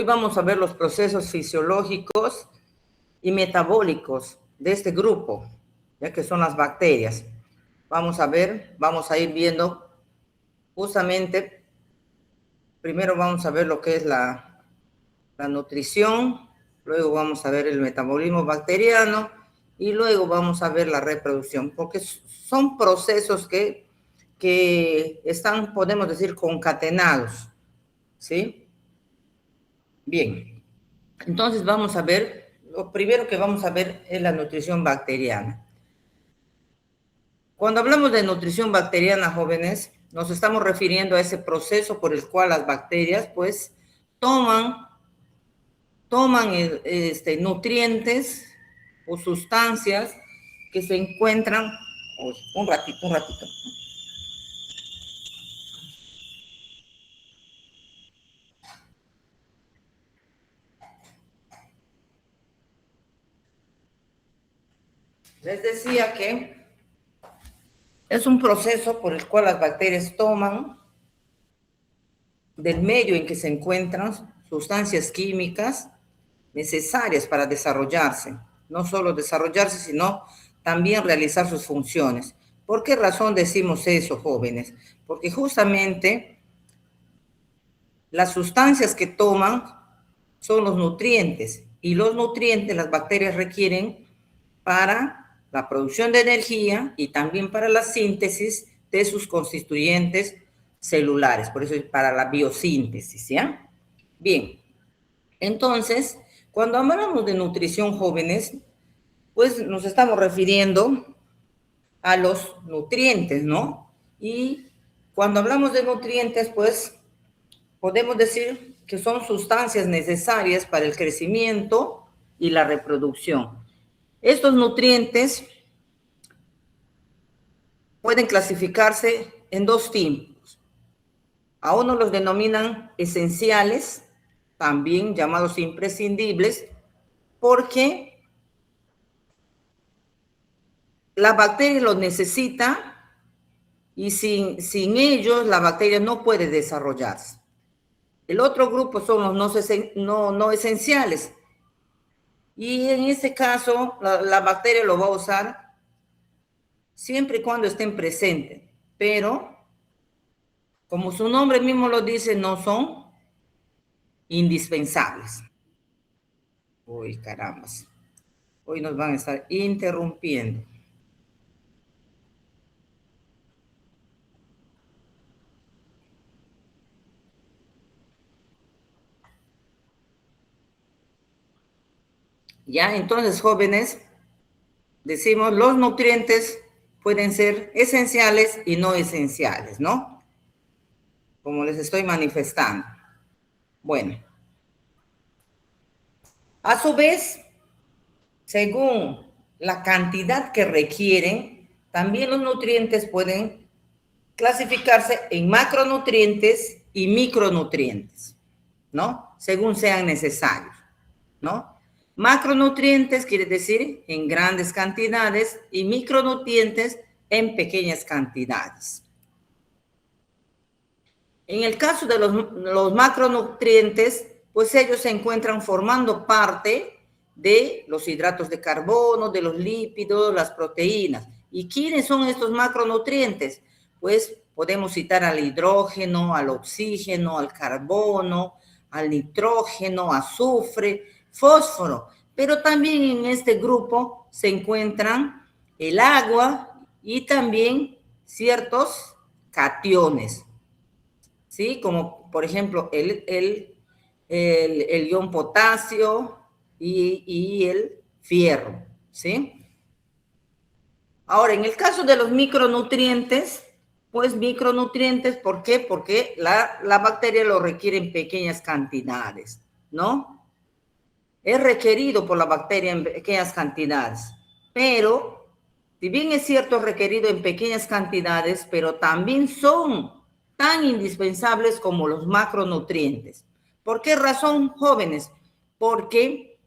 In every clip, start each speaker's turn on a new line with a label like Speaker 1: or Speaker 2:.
Speaker 1: Hoy vamos a ver los procesos fisiológicos y metabólicos de este grupo, ya que son las bacterias. Vamos a ir viendo justamente, primero vamos a ver lo que es la nutrición, luego vamos a ver el metabolismo bacteriano y luego vamos a ver la reproducción, porque son procesos que están, podemos decir, concatenados, ¿sí? Bien, entonces vamos a ver, lo primero que vamos a ver es la nutrición bacteriana. Cuando hablamos de nutrición bacteriana, jóvenes, nos estamos refiriendo a ese proceso por el cual las bacterias, pues, toman nutrientes o sustancias que se encuentran, un ratito. Les decía que es un proceso por el cual las bacterias toman del medio en que se encuentran sustancias químicas necesarias para desarrollarse. No solo desarrollarse, sino también realizar sus funciones. ¿Por qué razón decimos eso, jóvenes? Porque justamente las sustancias que toman son los nutrientes, y los nutrientes las bacterias requieren para la producción de energía y también para la síntesis de sus constituyentes celulares, por eso es para la biosíntesis, ¿ya? Bien, entonces, cuando hablamos de nutrición, jóvenes, pues nos estamos refiriendo a los nutrientes, ¿no? Y cuando hablamos de nutrientes, pues podemos decir que son sustancias necesarias para el crecimiento y la reproducción. Estos nutrientes pueden clasificarse en dos tipos. A uno los denominan esenciales, también llamados imprescindibles, porque la bacteria los necesita y sin ellos la bacteria no puede desarrollarse. El otro grupo son los no esenciales. Y en este caso, la bacteria lo va a usar siempre y cuando estén presentes. Pero, como su nombre mismo lo dice, no son indispensables. Uy, caramba. Hoy nos van a estar interrumpiendo. Ya, entonces, jóvenes, decimos, los nutrientes pueden ser esenciales y no esenciales, ¿no? Como les estoy manifestando. Bueno, a su vez, según la cantidad que requieren, también los nutrientes pueden clasificarse en macronutrientes y micronutrientes, ¿no? Según sean necesarios, ¿no? Macronutrientes quiere decir en grandes cantidades y micronutrientes en pequeñas cantidades. En el caso de los macronutrientes, pues ellos se encuentran formando parte de los hidratos de carbono, de los lípidos, las proteínas. ¿Y quiénes son estos macronutrientes? Pues podemos citar al hidrógeno, al oxígeno, al carbono, al nitrógeno, azufre, fósforo. Pero también en este grupo se encuentran el agua y también ciertos cationes, ¿sí? Como por ejemplo el ion potasio y el fierro, ¿sí? Ahora, en el caso de los micronutrientes, pues micronutrientes, ¿por qué? Porque la bacteria lo requiere en pequeñas cantidades, ¿no? Es requerido por la bacteria en pequeñas cantidades, pero si bien es cierto requerido en pequeñas cantidades, pero también son tan indispensables como los macronutrientes. ¿Por qué razón, jóvenes? Porque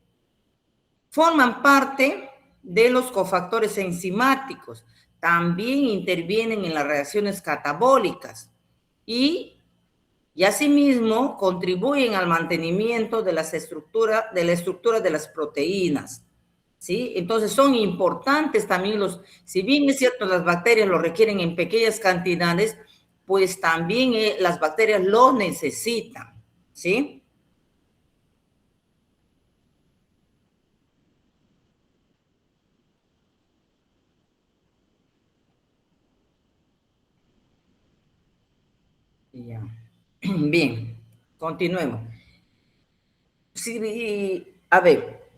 Speaker 1: forman parte de los cofactores enzimáticos, también intervienen en las reacciones catabólicas y y asimismo contribuyen al mantenimiento de la estructura de las proteínas. ¿Sí? Entonces son importantes también si bien es cierto, las bacterias lo requieren en pequeñas cantidades, pues también las bacterias lo necesitan, ¿sí? Ya. Bien, continuemos. Sí, a ver,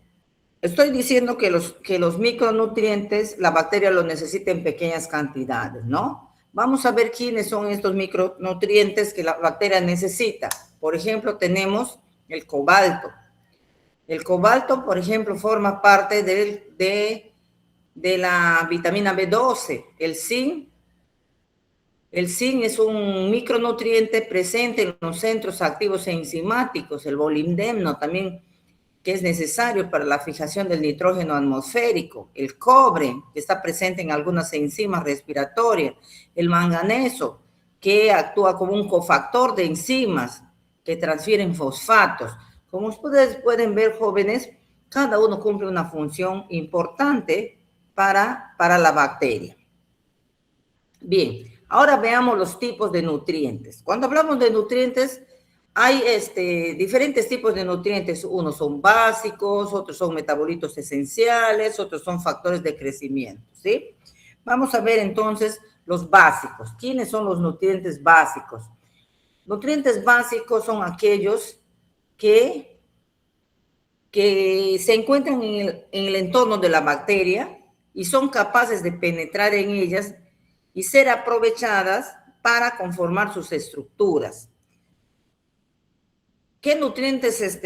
Speaker 1: estoy diciendo que los micronutrientes, la bacteria los necesita en pequeñas cantidades, ¿no? Vamos a ver quiénes son estos micronutrientes que la bacteria necesita. Por ejemplo, tenemos el cobalto. El cobalto, por ejemplo, forma parte de la vitamina B12. El zinc es un micronutriente presente en los centros activos e enzimáticos. El molibdeno también, que es necesario para la fijación del nitrógeno atmosférico. El cobre, que está presente en algunas enzimas respiratorias. El manganeso, que actúa como un cofactor de enzimas que transfieren fosfatos. Como ustedes pueden ver, jóvenes, cada uno cumple una función importante para la bacteria. Bien, ahora veamos los tipos de nutrientes. Cuando hablamos de nutrientes, hay diferentes tipos de nutrientes. Unos son básicos, otros son metabolitos esenciales, otros son factores de crecimiento, ¿sí? Vamos a ver entonces los básicos. ¿Quiénes son los nutrientes básicos? Nutrientes básicos son aquellos que se encuentran en el entorno de la bacteria y son capaces de penetrar en ellas y ser aprovechadas para conformar sus estructuras. ¿Qué nutrientes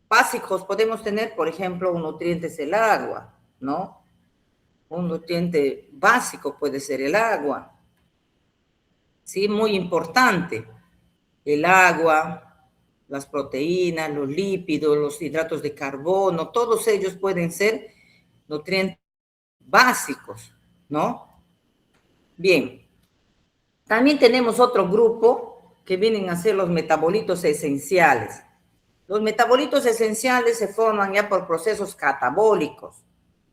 Speaker 1: básicos podemos tener? Por ejemplo, un nutriente es el agua, ¿no? Un nutriente básico puede ser el agua. Sí, muy importante. El agua, las proteínas, los lípidos, los hidratos de carbono, todos ellos pueden ser nutrientes básicos, ¿no? Bien. También tenemos otro grupo que vienen a ser los metabolitos esenciales. Los metabolitos esenciales se forman ya por procesos catabólicos,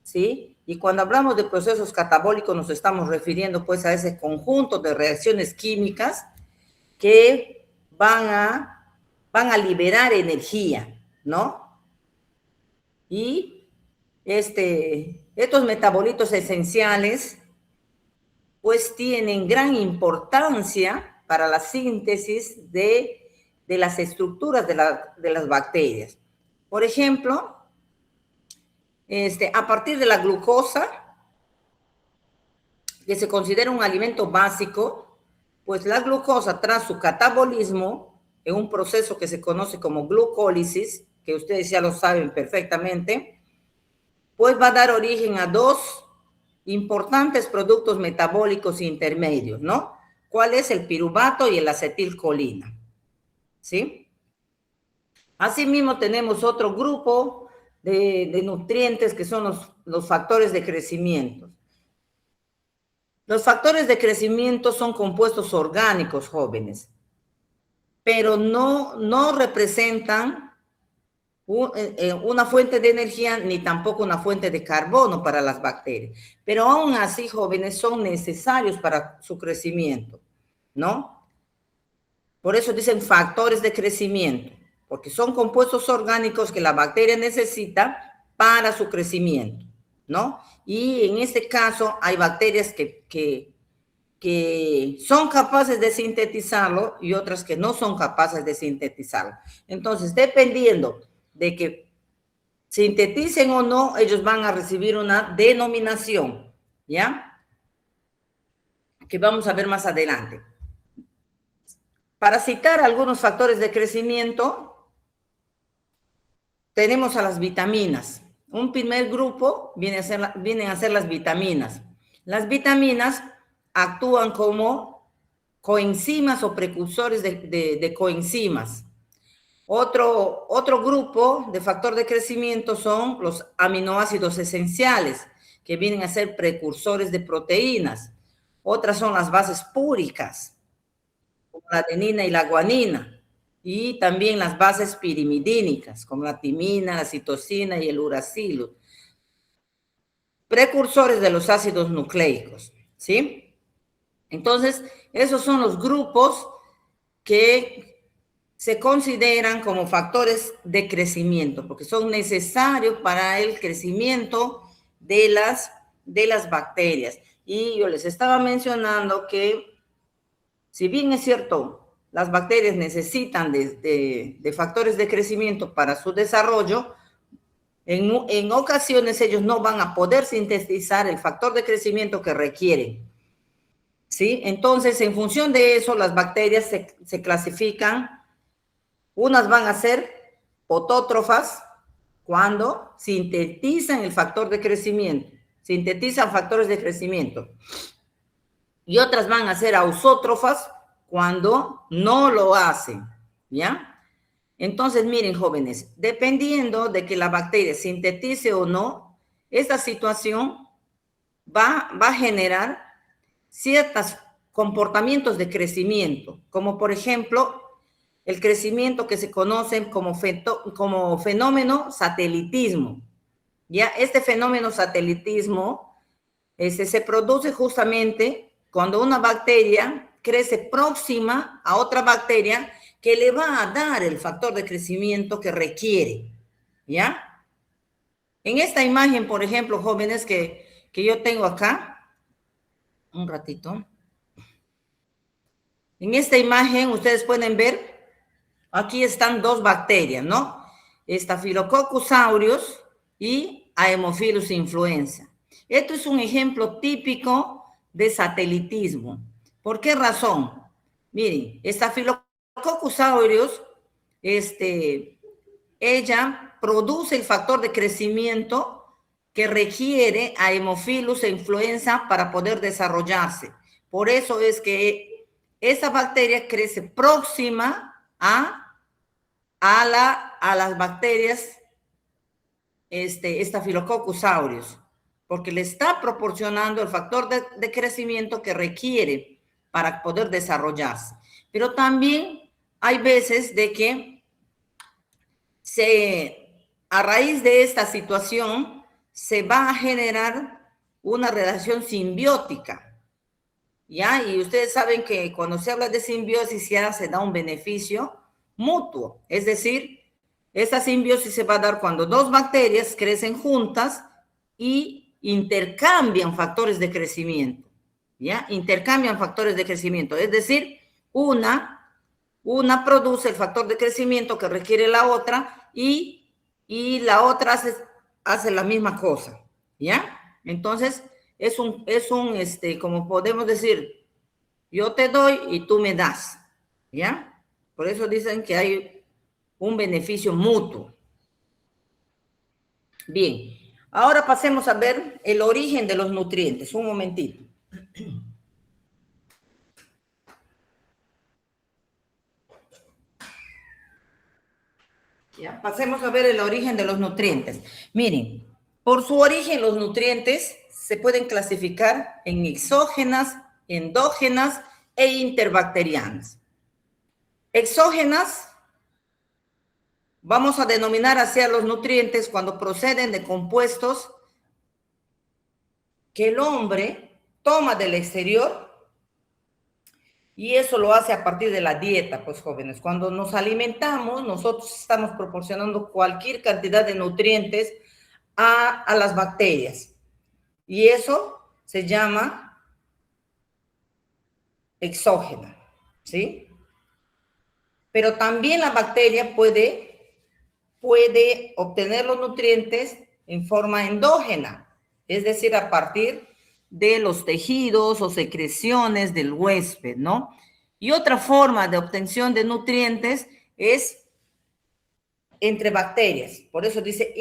Speaker 1: ¿sí? Y cuando hablamos de procesos catabólicos nos estamos refiriendo pues a ese conjunto de reacciones químicas que van a liberar energía, ¿no? Y estos metabolitos esenciales pues tienen gran importancia para la síntesis de las estructuras de las bacterias. Por ejemplo, a partir de la glucosa, que se considera un alimento básico, pues la glucosa, tras su catabolismo, en un proceso que se conoce como glucólisis, que ustedes ya lo saben perfectamente, pues va a dar origen a dos importantes productos metabólicos intermedios, ¿no? ¿Cuál es? El piruvato y el acetilcolina, ¿sí? Asimismo, tenemos otro grupo de nutrientes que son los factores de crecimiento. Los factores de crecimiento son compuestos orgánicos, jóvenes, pero no representan una fuente de energía ni tampoco una fuente de carbono para las bacterias. Pero aún así, jóvenes, son necesarios para su crecimiento, ¿no? Por eso dicen factores de crecimiento, porque son compuestos orgánicos que la bacteria necesita para su crecimiento, ¿no? Y en este caso hay bacterias que son capaces de sintetizarlo y otras que no son capaces de sintetizarlo. Entonces, dependiendo de que sinteticen o no, ellos van a recibir una denominación, ¿ya? Que vamos a ver más adelante. Para citar algunos factores de crecimiento, tenemos a las vitaminas. Un primer grupo vienen a ser las vitaminas. Las vitaminas actúan como coenzimas o precursores de coenzimas. Otro grupo de factor de crecimiento son los aminoácidos esenciales, que vienen a ser precursores de proteínas. Otras son las bases púricas, la adenina y la guanina, y también las bases pirimidínicas, como la timina, la citosina y el uracilo, precursores de los ácidos nucleicos, ¿sí? Entonces, esos son los grupos que se consideran como factores de crecimiento, porque son necesarios para el crecimiento de las bacterias. Y yo les estaba mencionando que, si bien es cierto, las bacterias necesitan de factores de crecimiento para su desarrollo, en ocasiones ellos no van a poder sintetizar el factor de crecimiento que requieren. ¿Sí? Entonces, en función de eso, las bacterias se clasifican. Unas van a ser autótrofas cuando sintetizan el factor de crecimiento, sintetizan factores de crecimiento. Y otras van a ser ausótrofas cuando no lo hacen, ¿ya? Entonces, miren, jóvenes, dependiendo de que la bacteria sintetice o no, esta situación va a generar ciertos comportamientos de crecimiento, como por ejemplo el crecimiento que se conoce como fenómeno satelitismo. Ya este fenómeno satelitismo se produce justamente cuando una bacteria crece próxima a otra bacteria que le va a dar el factor de crecimiento que requiere, ¿ya? En esta imagen, por ejemplo, jóvenes, que yo tengo acá, un ratito. En esta imagen ustedes pueden ver, aquí están dos bacterias, ¿no? Staphylococcus aureus y Haemophilus influenza. Esto es un ejemplo típico de satelitismo. ¿Por qué razón? Miren, Staphylococcus aureus, ella produce el factor de crecimiento que requiere a Haemophilus e influenza para poder desarrollarse. Por eso es que esa bacteria crece próxima a las bacterias Staphylococcus aureus, porque le está proporcionando el factor de crecimiento que requiere para poder desarrollarse. Pero también hay veces de que a raíz de esta situación se va a generar una relación simbiótica, ¿ya? Y ustedes saben que cuando se habla de simbiosis ya se da un beneficio mutuo, es decir, esta simbiosis se va a dar cuando dos bacterias crecen juntas y intercambian factores de crecimiento, ¿ya? Intercambian factores de crecimiento, es decir, una produce el factor de crecimiento que requiere la otra y la otra hace la misma cosa, ¿ya? Entonces, como podemos decir, yo te doy y tú me das, ¿ya? Por eso dicen que hay un beneficio mutuo. Bien, ahora pasemos a ver el origen de los nutrientes. Un momentito. Ya, pasemos a ver el origen de los nutrientes. Miren, por su origen los nutrientes se pueden clasificar en exógenas, endógenas e interbacterianas. Exógenas, vamos a denominar así a los nutrientes cuando proceden de compuestos que el hombre toma del exterior, y eso lo hace a partir de la dieta, pues jóvenes. Cuando nos alimentamos, nosotros estamos proporcionando cualquier cantidad de nutrientes a las bacterias. Y eso se llama exógena, ¿sí? Pero también la bacteria puede obtener los nutrientes en forma endógena, es decir, a partir de los tejidos o secreciones del huésped, ¿no? Y otra forma de obtención de nutrientes es entre bacterias, por eso dice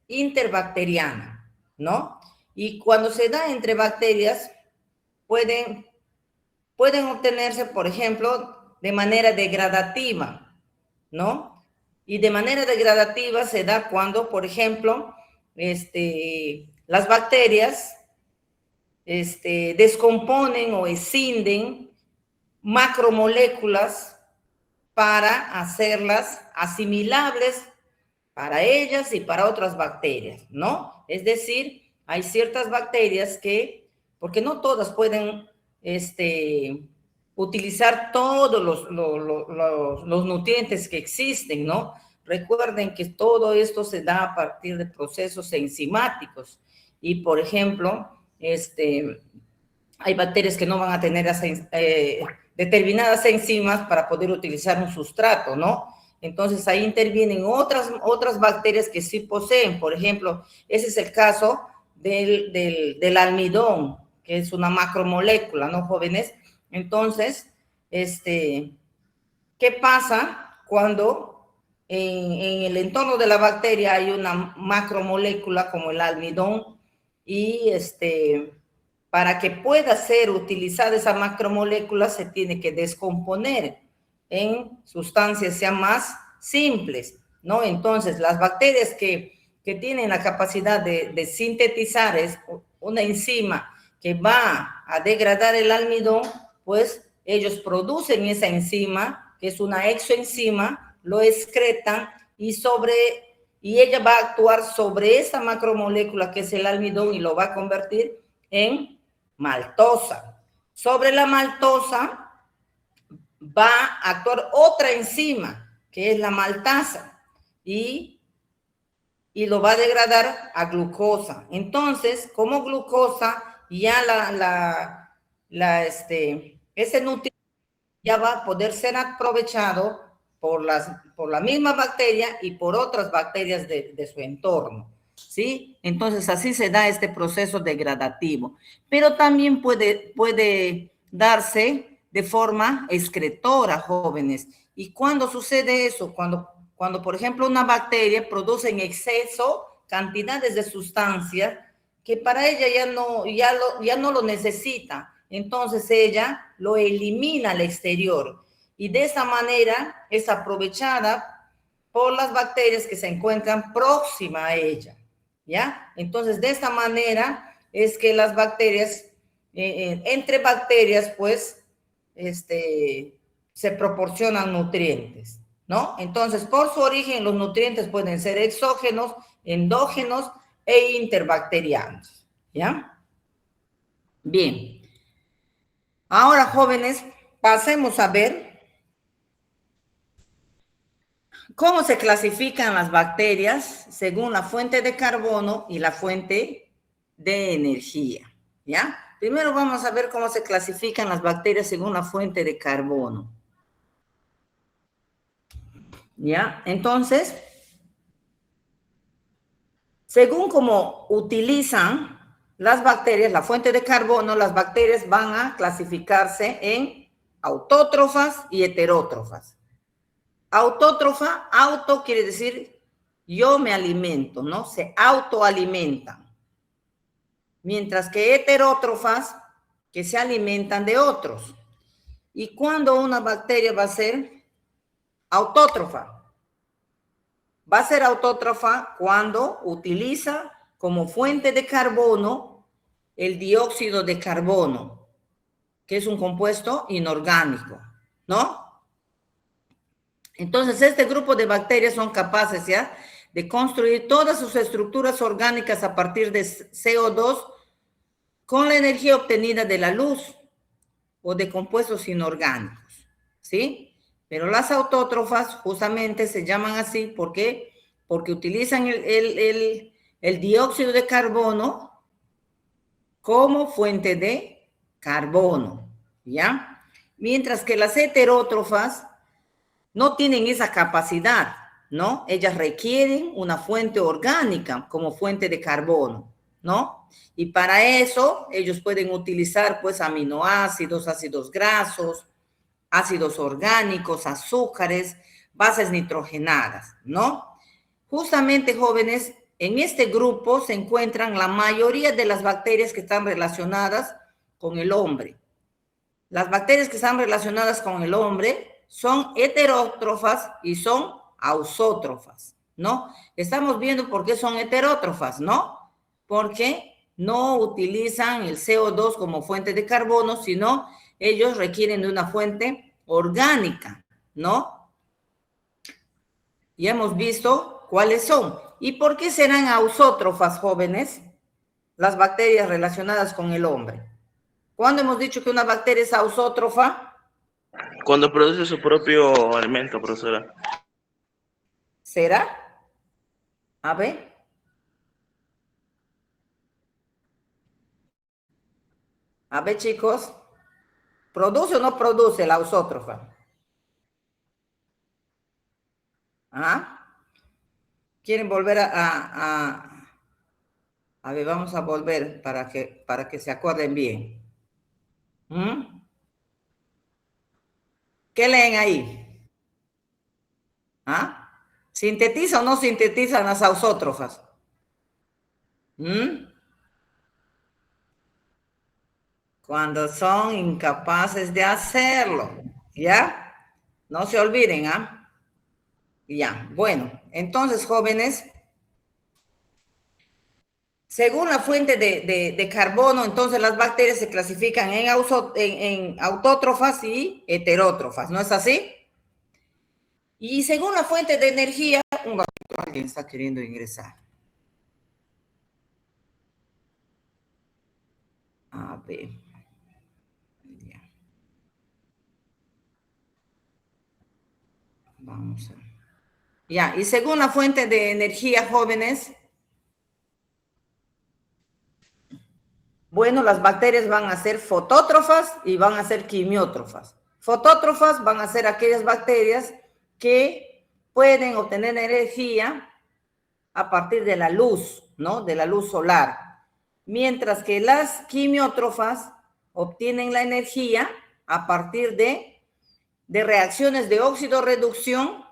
Speaker 1: interbacteriana, ¿no? Y cuando se da entre bacterias, pueden obtenerse, por ejemplo, de manera degradativa, ¿no? Y de manera degradativa se da cuando, por ejemplo, las bacterias descomponen o escinden macromoléculas para hacerlas asimilables para ellas y para otras bacterias, ¿no? Es decir, hay ciertas bacterias que, porque no todas pueden utilizar todos los nutrientes que existen, ¿no? Recuerden que todo esto se da a partir de procesos enzimáticos y, por ejemplo, hay bacterias que no van a tener determinadas enzimas para poder utilizar un sustrato, ¿no? Entonces ahí intervienen otras bacterias que sí poseen. Por ejemplo, ese es el caso del almidón, que es una macromolécula, ¿no, jóvenes? Entonces, ¿qué pasa cuando en el entorno de la bacteria hay una macromolécula como el almidón y para que pueda ser utilizada esa macromolécula se tiene que descomponer en sustancias ya más simples, ¿no? Entonces, las bacterias que tienen la capacidad de sintetizar una enzima que va a degradar el almidón, pues ellos producen esa enzima, que es una exoenzima, lo excretan y ella va a actuar sobre esa macromolécula que es el almidón y lo va a convertir en maltosa. Sobre la maltosa va a actuar otra enzima, que es la maltasa, y lo va a degradar a glucosa. Entonces, como glucosa, ya ese nutriente ya va a poder ser aprovechado por la misma bacteria y por otras bacterias de su entorno, ¿sí? Entonces, así se da este proceso degradativo. Pero también puede darse de forma excretora, jóvenes. ¿Y cuándo sucede eso? Cuando, por ejemplo, una bacteria produce en exceso cantidades de sustancias que para ella ya no lo necesita. Entonces ella lo elimina al exterior y de esa manera es aprovechada por las bacterias que se encuentran próximas a ella, ¿ya? Entonces de esta manera es que las bacterias, entre bacterias, pues, se proporcionan nutrientes, ¿no? Entonces, por su origen, los nutrientes pueden ser exógenos, endógenos e interbacterianos, ¿ya? Bien. Ahora, jóvenes, pasemos a ver cómo se clasifican las bacterias según la fuente de carbono y la fuente de energía, ¿ya? Primero vamos a ver cómo se clasifican las bacterias según la fuente de carbono, ¿ya? Entonces, según cómo utilizan las bacterias, la fuente de carbono, las bacterias van a clasificarse en autótrofas y heterótrofas. Autótrofa, auto quiere decir yo me alimento, ¿no? Se autoalimentan. Mientras que heterótrofas, que se alimentan de otros. ¿Y cuándo una bacteria va a ser autótrofa? Va a ser autótrofa cuando utiliza como fuente de carbono el dióxido de carbono, que es un compuesto inorgánico, ¿no? Entonces, este grupo de bacterias son capaces ya de construir todas sus estructuras orgánicas a partir de CO2 con la energía obtenida de la luz o de compuestos inorgánicos, ¿sí? Pero las autótrofas justamente se llaman así porque utilizan el dióxido de carbono como fuente de carbono, ¿ya? Mientras que las heterótrofas no tienen esa capacidad, ¿no? Ellas requieren una fuente orgánica como fuente de carbono, ¿no? Y para eso ellos pueden utilizar pues aminoácidos, ácidos grasos, ácidos orgánicos, azúcares, bases nitrogenadas, ¿no? Justamente, jóvenes, en este grupo se encuentran la mayoría de las bacterias que están relacionadas con el hombre. Las bacterias que están relacionadas con el hombre son heterótrofas y son ausótrofas, ¿no? Estamos viendo por qué son heterótrofas, ¿no? Porque no utilizan el CO2 como fuente de carbono, sino ellos requieren de una fuente orgánica, ¿no? Ya hemos visto cuáles son. ¿Y por qué serán ausótrofas, jóvenes? Las bacterias relacionadas con el hombre. ¿Cuándo hemos dicho que una bacteria es ausótrofa?
Speaker 2: Cuando produce su propio alimento, profesora.
Speaker 1: ¿Será? A ver. A ver, chicos. ¿Produce o no produce la ausótrofa? ¿Ah? ¿Quieren volver a ver, vamos a volver para que se acuerden bien? ¿Mm? ¿Qué leen ahí? ¿Ah? ¿Sintetiza o no sintetizan las ausótrofas? ¿Mm? Cuando son incapaces de hacerlo, ¿ya? No se olviden, ¿ah? Ya, bueno, entonces, jóvenes, según la fuente de carbono, entonces las bacterias se clasifican en autótrofas y heterótrofas, ¿no es así? Y según la fuente de energía, un ratito, alguien está queriendo ingresar. A ver. Ya. Vamos a ver. Ya, y según la fuente de energía, jóvenes, bueno, las bacterias van a ser fotótrofas y van a ser quimiótrofas. Fotótrofas van a ser aquellas bacterias que pueden obtener energía a partir de la luz, ¿no? De la luz solar. Mientras que las quimiótrofas obtienen la energía a partir de reacciones de óxido-reducción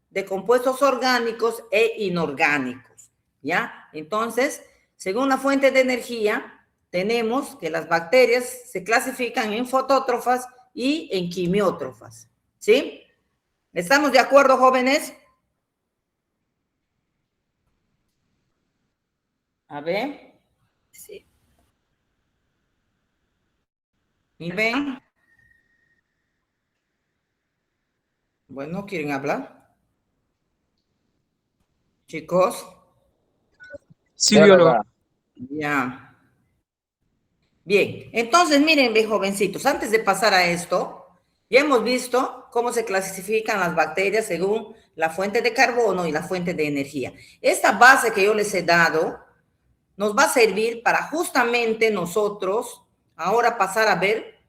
Speaker 1: de compuestos orgánicos e inorgánicos, ¿ya? Entonces, según la fuente de energía, tenemos que las bacterias se clasifican en fotótrofas y en quimiótrofas, ¿sí? ¿Estamos de acuerdo, jóvenes? A ver. Sí. ¿Y ven? Bueno, ¿quieren hablar? Chicos.
Speaker 3: Sí, bióloga.
Speaker 1: Ya. Bien, entonces miren, jovencitos, antes de pasar a esto, ya hemos visto cómo se clasifican las bacterias según la fuente de carbono y la fuente de energía. Esta base que yo les he dado nos va a servir para justamente nosotros ahora pasar a ver,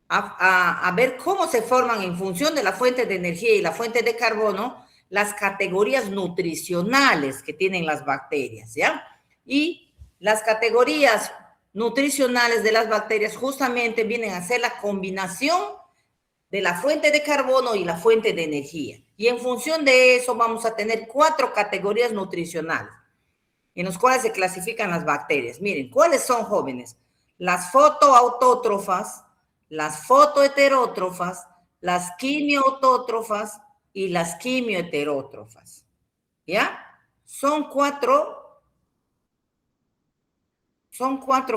Speaker 1: a ver cómo se forman en función de la fuente de energía y la fuente de carbono las categorías nutricionales que tienen las bacterias, ¿ya? Y las categorías nutricionales de las bacterias justamente vienen a ser la combinación de la fuente de carbono y la fuente de energía. Y en función de eso vamos a tener 4 categorías nutricionales en las cuales se clasifican las bacterias. Miren, ¿cuáles son, jóvenes? Las fotoautótrofas, las fotoheterótrofas, las quimiautótrofas y las quimioheterótrofas. ¿Ya? Son cuatro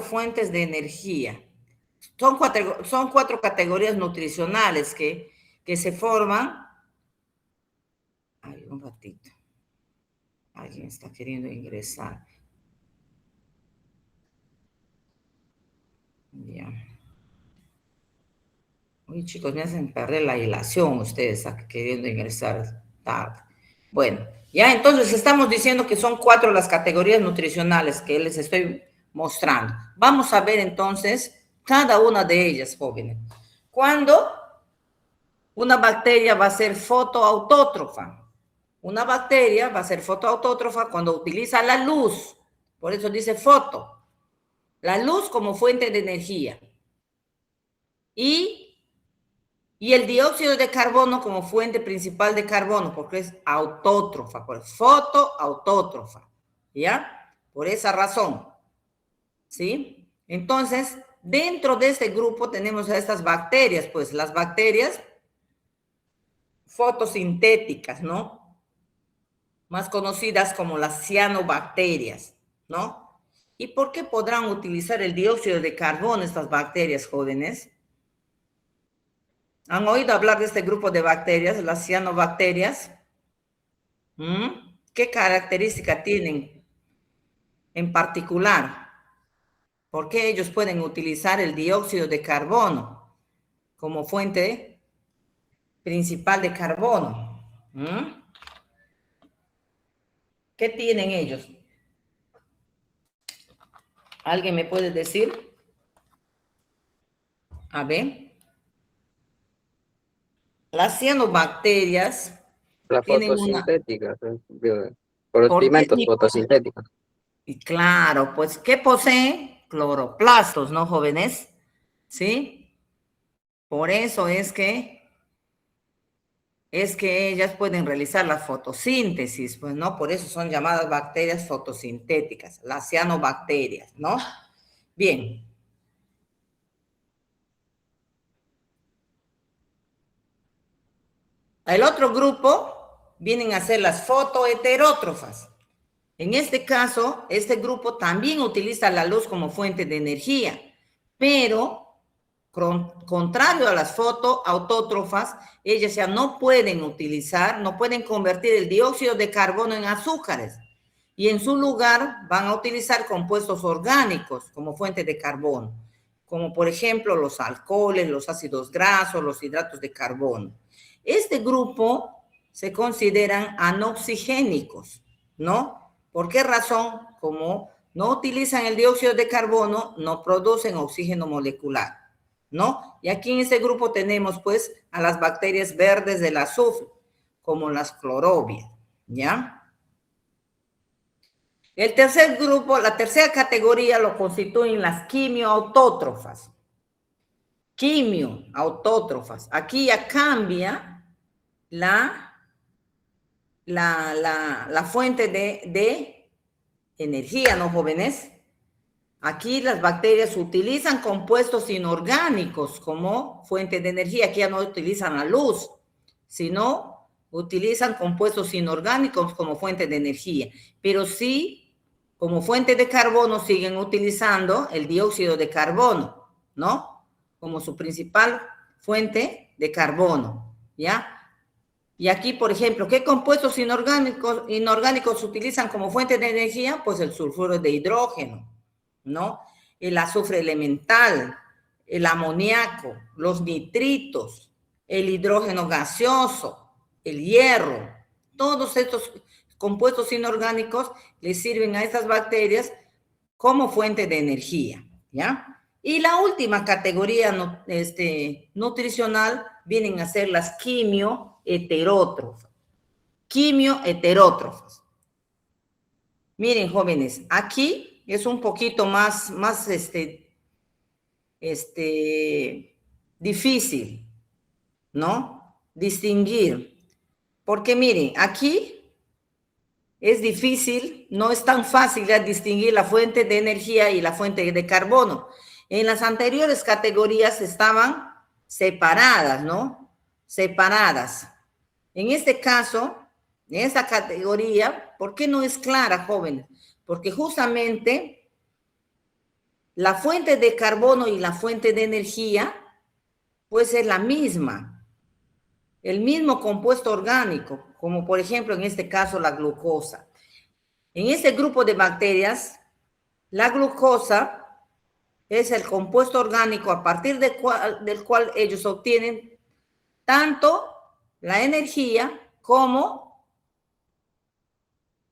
Speaker 1: fuentes de energía. Son cuatro categorías nutricionales que se forman. Ay, un ratito. Alguien está queriendo ingresar. Ya. Uy, chicos, me hacen perder la hilación ustedes queriendo ingresar tarde. Bueno, ya entonces estamos diciendo que son 4 las categorías nutricionales que les estoy mostrando. Vamos a ver entonces cada una de ellas, jóvenes. ¿Cuándo una bacteria va a ser fotoautótrofa? Una bacteria va a ser fotoautótrofa cuando utiliza la luz. Por eso dice foto. La luz como fuente de energía. Y el dióxido de carbono como fuente principal de carbono, porque es autótrofa, fotoautótrofa, ¿ya? Por esa razón, ¿sí? Entonces, dentro de este grupo tenemos a estas bacterias, pues las bacterias fotosintéticas, ¿no? Más conocidas como las cianobacterias, ¿no? ¿Y por qué podrán utilizar el dióxido de carbono estas bacterias, jóvenes? ¿Han oído hablar de este grupo de bacterias, las cianobacterias? ¿Qué característica tienen en particular? ¿Por qué ellos pueden utilizar el dióxido de carbono como fuente principal de carbono? ¿Qué tienen ellos? ¿Alguien me puede decir? A ver. Las cianobacterias
Speaker 4: Las
Speaker 1: tienen una...
Speaker 4: fotosintéticas, por los
Speaker 1: ¿Por qué
Speaker 4: pigmentos
Speaker 1: tipo?
Speaker 4: fotosintéticos.
Speaker 1: Y claro, pues, ¿qué poseen? Cloroplastos, ¿no, jóvenes? ¿Sí? Por eso es que ellas pueden realizar la fotosíntesis, pues, ¿no? Por eso son llamadas bacterias fotosintéticas, las cianobacterias, ¿no? Bien. El otro grupo vienen a ser las fotoheterótrofas. En este caso, este grupo también utiliza la luz como fuente de energía, pero contrario a las fotoautótrofas, ellas ya no pueden utilizar, no pueden convertir el dióxido de carbono en azúcares y en su lugar van a utilizar compuestos orgánicos como fuente de carbono, como por ejemplo los alcoholes, los ácidos grasos, los hidratos de carbono. Este grupo se consideran anoxigénicos, ¿no? ¿Por qué razón? Como no utilizan el dióxido de carbono, no producen oxígeno molecular, ¿no? Y aquí en este grupo tenemos, pues, a las bacterias verdes del azufre, como las clorobias, ¿ya? El tercer grupo, la tercera categoría lo constituyen las quimioautótrofas. Quimioautótrofas. Aquí ya cambia la fuente de energía, ¿no, jóvenes? Aquí las bacterias utilizan compuestos inorgánicos como fuente de energía. Aquí ya no utilizan la luz, sino utilizan compuestos inorgánicos como fuente de energía. Pero sí, como fuente de carbono, siguen utilizando el dióxido de carbono, ¿no? Como su principal fuente de carbono, ¿ya? Y aquí, por ejemplo, ¿qué compuestos inorgánicos utilizan como fuente de energía? Pues el sulfuro de hidrógeno, ¿no? El azufre elemental, el amoníaco, los nitritos, el hidrógeno gaseoso, el hierro. Todos estos compuestos inorgánicos le sirven a estas bacterias como fuente de energía, ¿ya? Y la última categoría nutricional vienen a ser las quimioheterótrofas. Quimioheterótrofas. Miren, jóvenes, aquí es un poquito más difícil, ¿no? Distinguir. Porque miren, aquí es difícil, no es tan fácil distinguir la fuente de energía y la fuente de carbono. En las anteriores categorías estaban separadas, ¿no? Separadas. En este caso, en esta categoría, ¿por qué no es clara, jóvenes? Porque justamente la fuente de carbono y la fuente de energía puede ser la misma, el mismo compuesto orgánico, como por ejemplo en este caso la glucosa. En este grupo de bacterias, la glucosa es el compuesto orgánico a partir del cual ellos obtienen tanto la energía como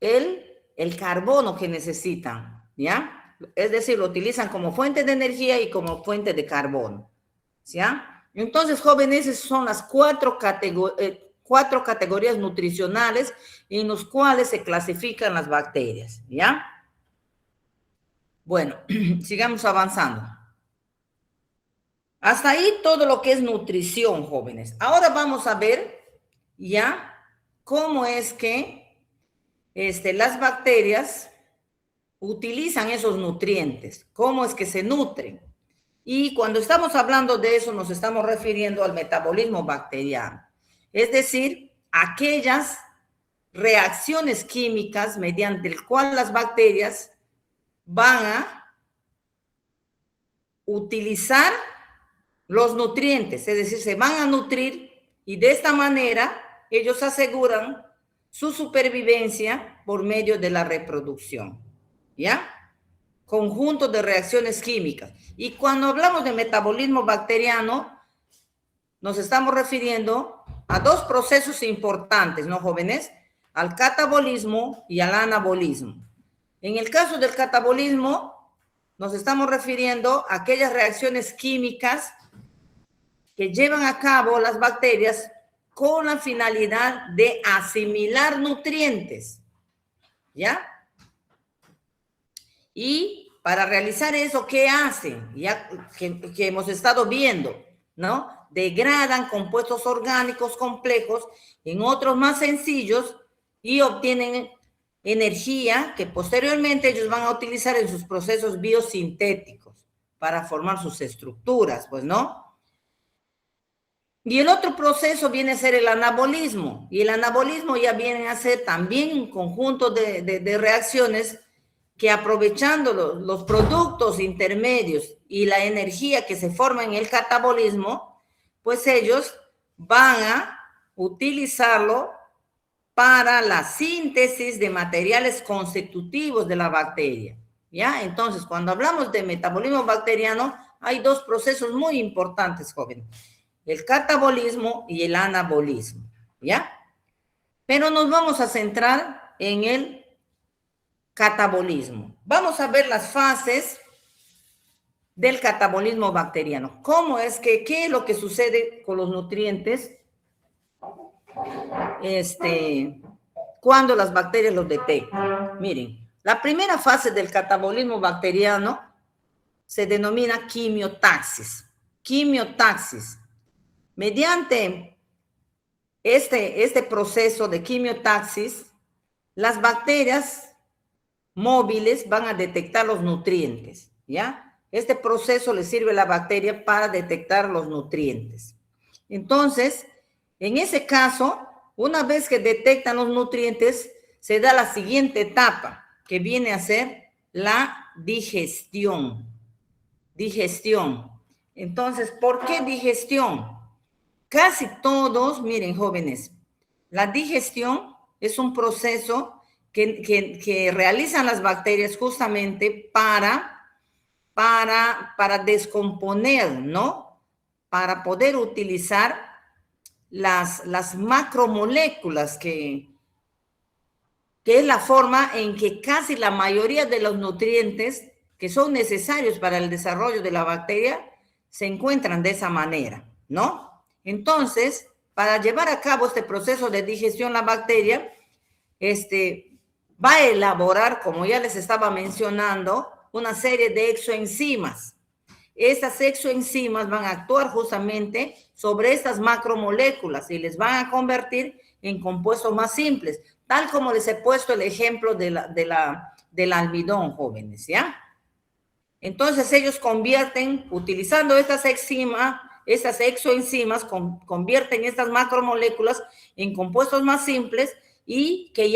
Speaker 1: el carbono que necesitan, ¿ya? Es decir, lo utilizan como fuente de energía y como fuente de carbono, ¿ya? Entonces, jóvenes, esas son las cuatro categorías nutricionales en las cuales se clasifican las bacterias, ¿ya? Bueno, sigamos avanzando. Hasta ahí todo lo que es nutrición, jóvenes. Ahora vamos a ver ya cómo es que las bacterias utilizan esos nutrientes, cómo es que se nutren. Y cuando estamos hablando de eso, nos estamos refiriendo al metabolismo bacteriano, es decir, aquellas reacciones químicas mediante el cual las bacterias van a utilizar los nutrientes, es decir, se van a nutrir y de esta manera ellos aseguran su supervivencia por medio de la reproducción, ¿ya? Conjunto de reacciones químicas. Y cuando hablamos de metabolismo bacteriano, nos estamos refiriendo a dos procesos importantes, ¿no, jóvenes? Al catabolismo y al anabolismo. En el caso del catabolismo, nos estamos refiriendo a aquellas reacciones químicas que llevan a cabo las bacterias con la finalidad de asimilar nutrientes, ¿ya? Y para realizar eso, ¿qué hacen? Ya que hemos estado viendo, ¿no? Degradan compuestos orgánicos complejos en otros más sencillos y obtienen energía que posteriormente ellos van a utilizar en sus procesos biosintéticos para formar sus estructuras, pues, ¿no? Y el otro proceso viene a ser el anabolismo. Y el anabolismo ya viene a ser también un conjunto de reacciones que aprovechando los productos intermedios y la energía que se forma en el catabolismo, pues ellos van a utilizarlo para la síntesis de materiales constitutivos de la bacteria, ¿ya? Entonces, cuando hablamos de metabolismo bacteriano, hay dos procesos muy importantes, jóvenes. El catabolismo y el anabolismo, ¿ya? Pero nos vamos a centrar en el catabolismo. Vamos a ver las fases del catabolismo bacteriano. ¿Cómo es que, qué es lo que sucede con los nutrientes cuando las bacterias los detectan? Miren, la primera fase del catabolismo bacteriano se denomina quimiotaxis. Quimiotaxis. Mediante este proceso de quimiotaxis, las bacterias móviles van a detectar los nutrientes, ¿ya? Este proceso le sirve a la bacteria para detectar los nutrientes. Entonces, en ese caso, una vez que detectan los nutrientes, se da la siguiente etapa, que viene a ser la digestión. Digestión. Entonces, ¿por qué digestión? Casi todos, miren, jóvenes, la digestión es un proceso que realizan las bacterias justamente para descomponer, ¿no? Para poder utilizar las macromoléculas que es la forma en que casi la mayoría de los nutrientes que son necesarios para el desarrollo de la bacteria se encuentran de esa manera, ¿no? Entonces, para llevar a cabo este proceso de digestión, la bacteria va a elaborar, como ya les estaba mencionando, una serie de exoenzimas. Estas exoenzimas van a actuar justamente sobre estas macromoléculas y les van a convertir en compuestos más simples, tal como les he puesto el ejemplo del almidón, jóvenes, ¿ya? Entonces ellos convierten, utilizando estas exoenzimas, convierten estas macromoléculas en compuestos más simples y que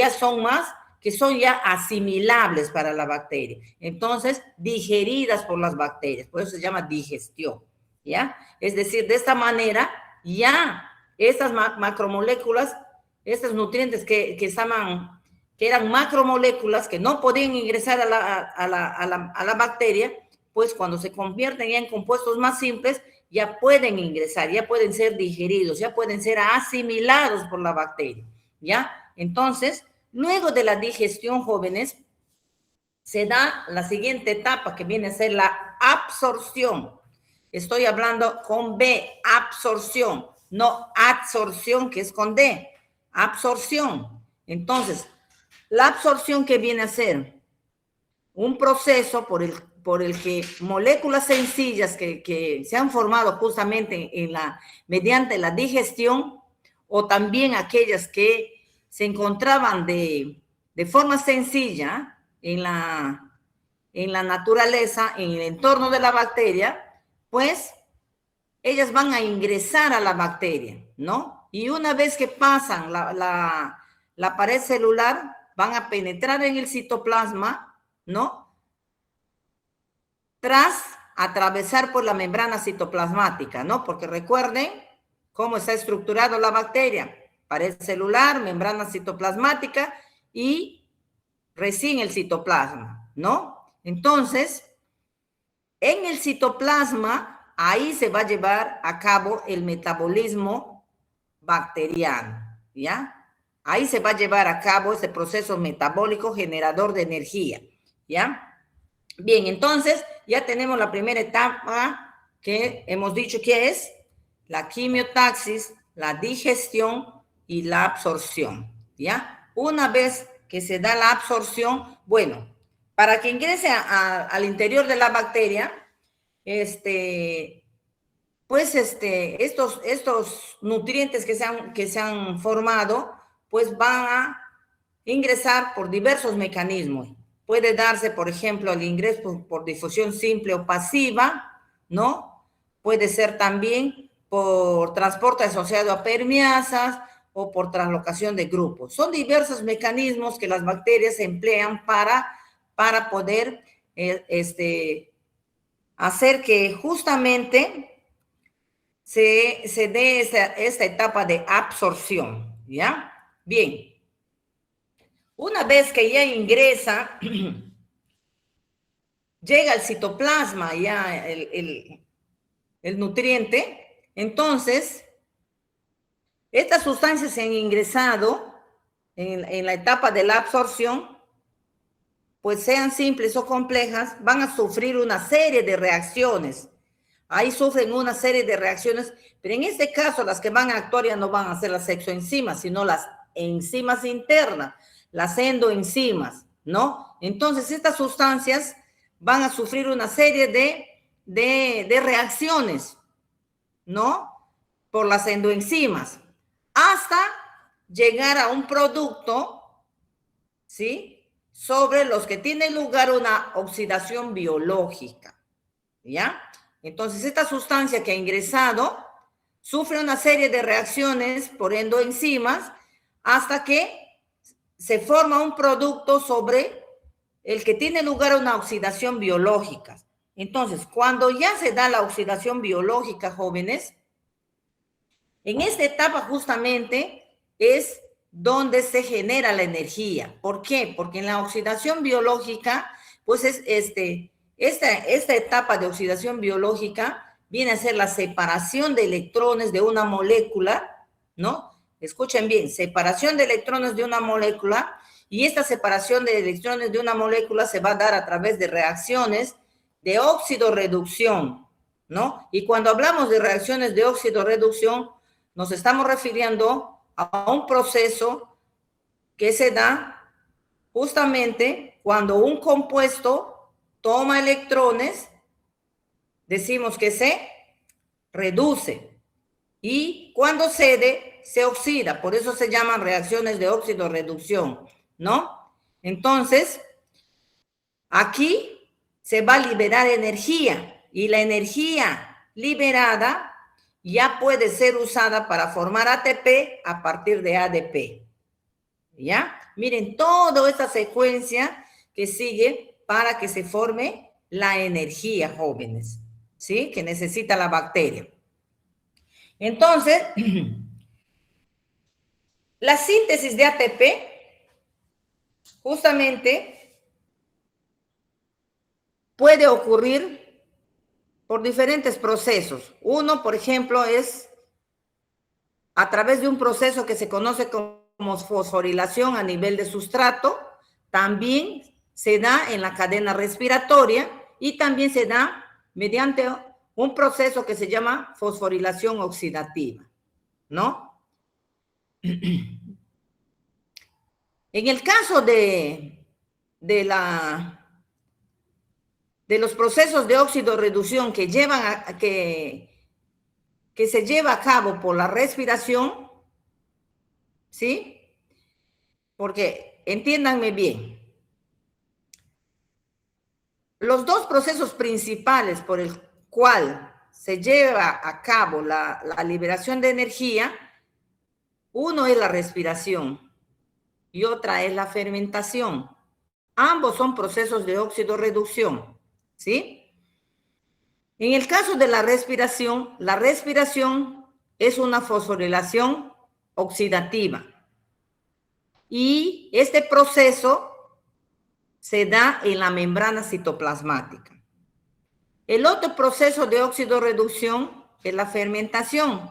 Speaker 1: son ya asimilables para la bacteria. Entonces, digeridas por las bacterias, por eso se llama digestión, ¿ya? Es decir, de esta manera, ya estas macromoléculas, estos nutrientes que eran macromoléculas que no podían ingresar a la bacteria, pues cuando se convierten ya en compuestos más simples, ya pueden ingresar, ya pueden ser digeridos, ya pueden ser asimilados por la bacteria, ¿ya? Entonces, luego de la digestión, jóvenes, se da la siguiente etapa que viene a ser la absorción. Estoy hablando con B, absorción, no adsorción, que es con D, absorción. Entonces, la absorción, que viene a ser un proceso por el que moléculas sencillas que se han formado justamente mediante la digestión, o también aquellas que se encontraban de forma sencilla en la naturaleza, en el entorno de la bacteria, pues ellas van a ingresar a la bacteria, ¿no? Y una vez que pasan la pared celular, van a penetrar en el citoplasma, ¿no? Tras atravesar por la membrana citoplasmática, ¿no? Porque recuerden cómo está estructurado la bacteria. Pared celular, membrana citoplasmática y recién el citoplasma, ¿no? Entonces, en el citoplasma, ahí se va a llevar a cabo el metabolismo bacteriano, ¿ya? Ahí se va a llevar a cabo ese proceso metabólico generador de energía, ¿ya? Bien, entonces ya tenemos la primera etapa que hemos dicho que es la quimiotaxis, la digestión y la absorción, ¿ya? Una vez que se da la absorción, bueno, para que ingrese al interior de la bacteria, estos nutrientes que se han formado, pues van a ingresar por diversos mecanismos. Puede darse, por ejemplo, el ingreso por difusión simple o pasiva, ¿no? Puede ser también por transporte asociado a permeasas o por translocación de grupos. Son diversos mecanismos que las bacterias emplean para poder hacer que justamente se dé esta etapa de absorción, ¿ya? Bien. Una vez que ya ingresa, llega al citoplasma ya el nutriente, entonces estas sustancias se han ingresado en la etapa de la absorción, pues sean simples o complejas, van a sufrir una serie de reacciones. Ahí sufren una serie de reacciones, pero en este caso las que van a actuar ya no van a ser las exoenzimas, sino las enzimas internas, las endoenzimas, ¿no? Entonces estas sustancias van a sufrir una serie de reacciones, ¿no? Por las endoenzimas, hasta llegar a un producto, ¿sí? Sobre los que tiene lugar una oxidación biológica, ¿ya? Entonces, esta sustancia que ha ingresado sufre una serie de reacciones por endoenzimas hasta que se forma un producto sobre el que tiene lugar una oxidación biológica. Entonces, cuando ya se da la oxidación biológica, jóvenes, en esta etapa justamente es donde se genera la energía. ¿Por qué? Porque en la oxidación biológica, pues es esta etapa de oxidación biológica viene a ser la separación de electrones de una molécula, ¿no? Escuchen bien, separación de electrones de una molécula, y esta separación de electrones de una molécula se va a dar a través de reacciones de óxido-reducción, ¿no? Y cuando hablamos de reacciones de óxido-reducción, nos estamos refiriendo a un proceso que se da justamente cuando un compuesto toma electrones, decimos que se reduce, y cuando cede, se oxida. Por eso se llaman reacciones de óxido-reducción, ¿no? Entonces, aquí se va a liberar energía, y la energía liberada ya puede ser usada para formar ATP a partir de ADP, ¿ya? Miren toda esta secuencia que sigue para que se forme la energía, jóvenes, ¿sí? Que necesita la bacteria. Entonces, la síntesis de ATP justamente puede ocurrir por diferentes procesos. Uno, por ejemplo, es a través de un proceso que se conoce como fosforilación a nivel de sustrato. También se da en la cadena respiratoria y también se da mediante un proceso que se llama fosforilación oxidativa, ¿no? En el caso de los procesos de óxido-reducción que se lleva a cabo por la respiración, ¿sí? Porque, entiéndanme bien, los dos procesos principales por el cual se lleva a cabo la liberación de energía, uno es la respiración y otra es la fermentación. Ambos son procesos de óxido-reducción, ¿sí? En el caso de la respiración es una fosforilación oxidativa. Y este proceso se da en la membrana citoplasmática. El otro proceso de oxidorreducción es la fermentación,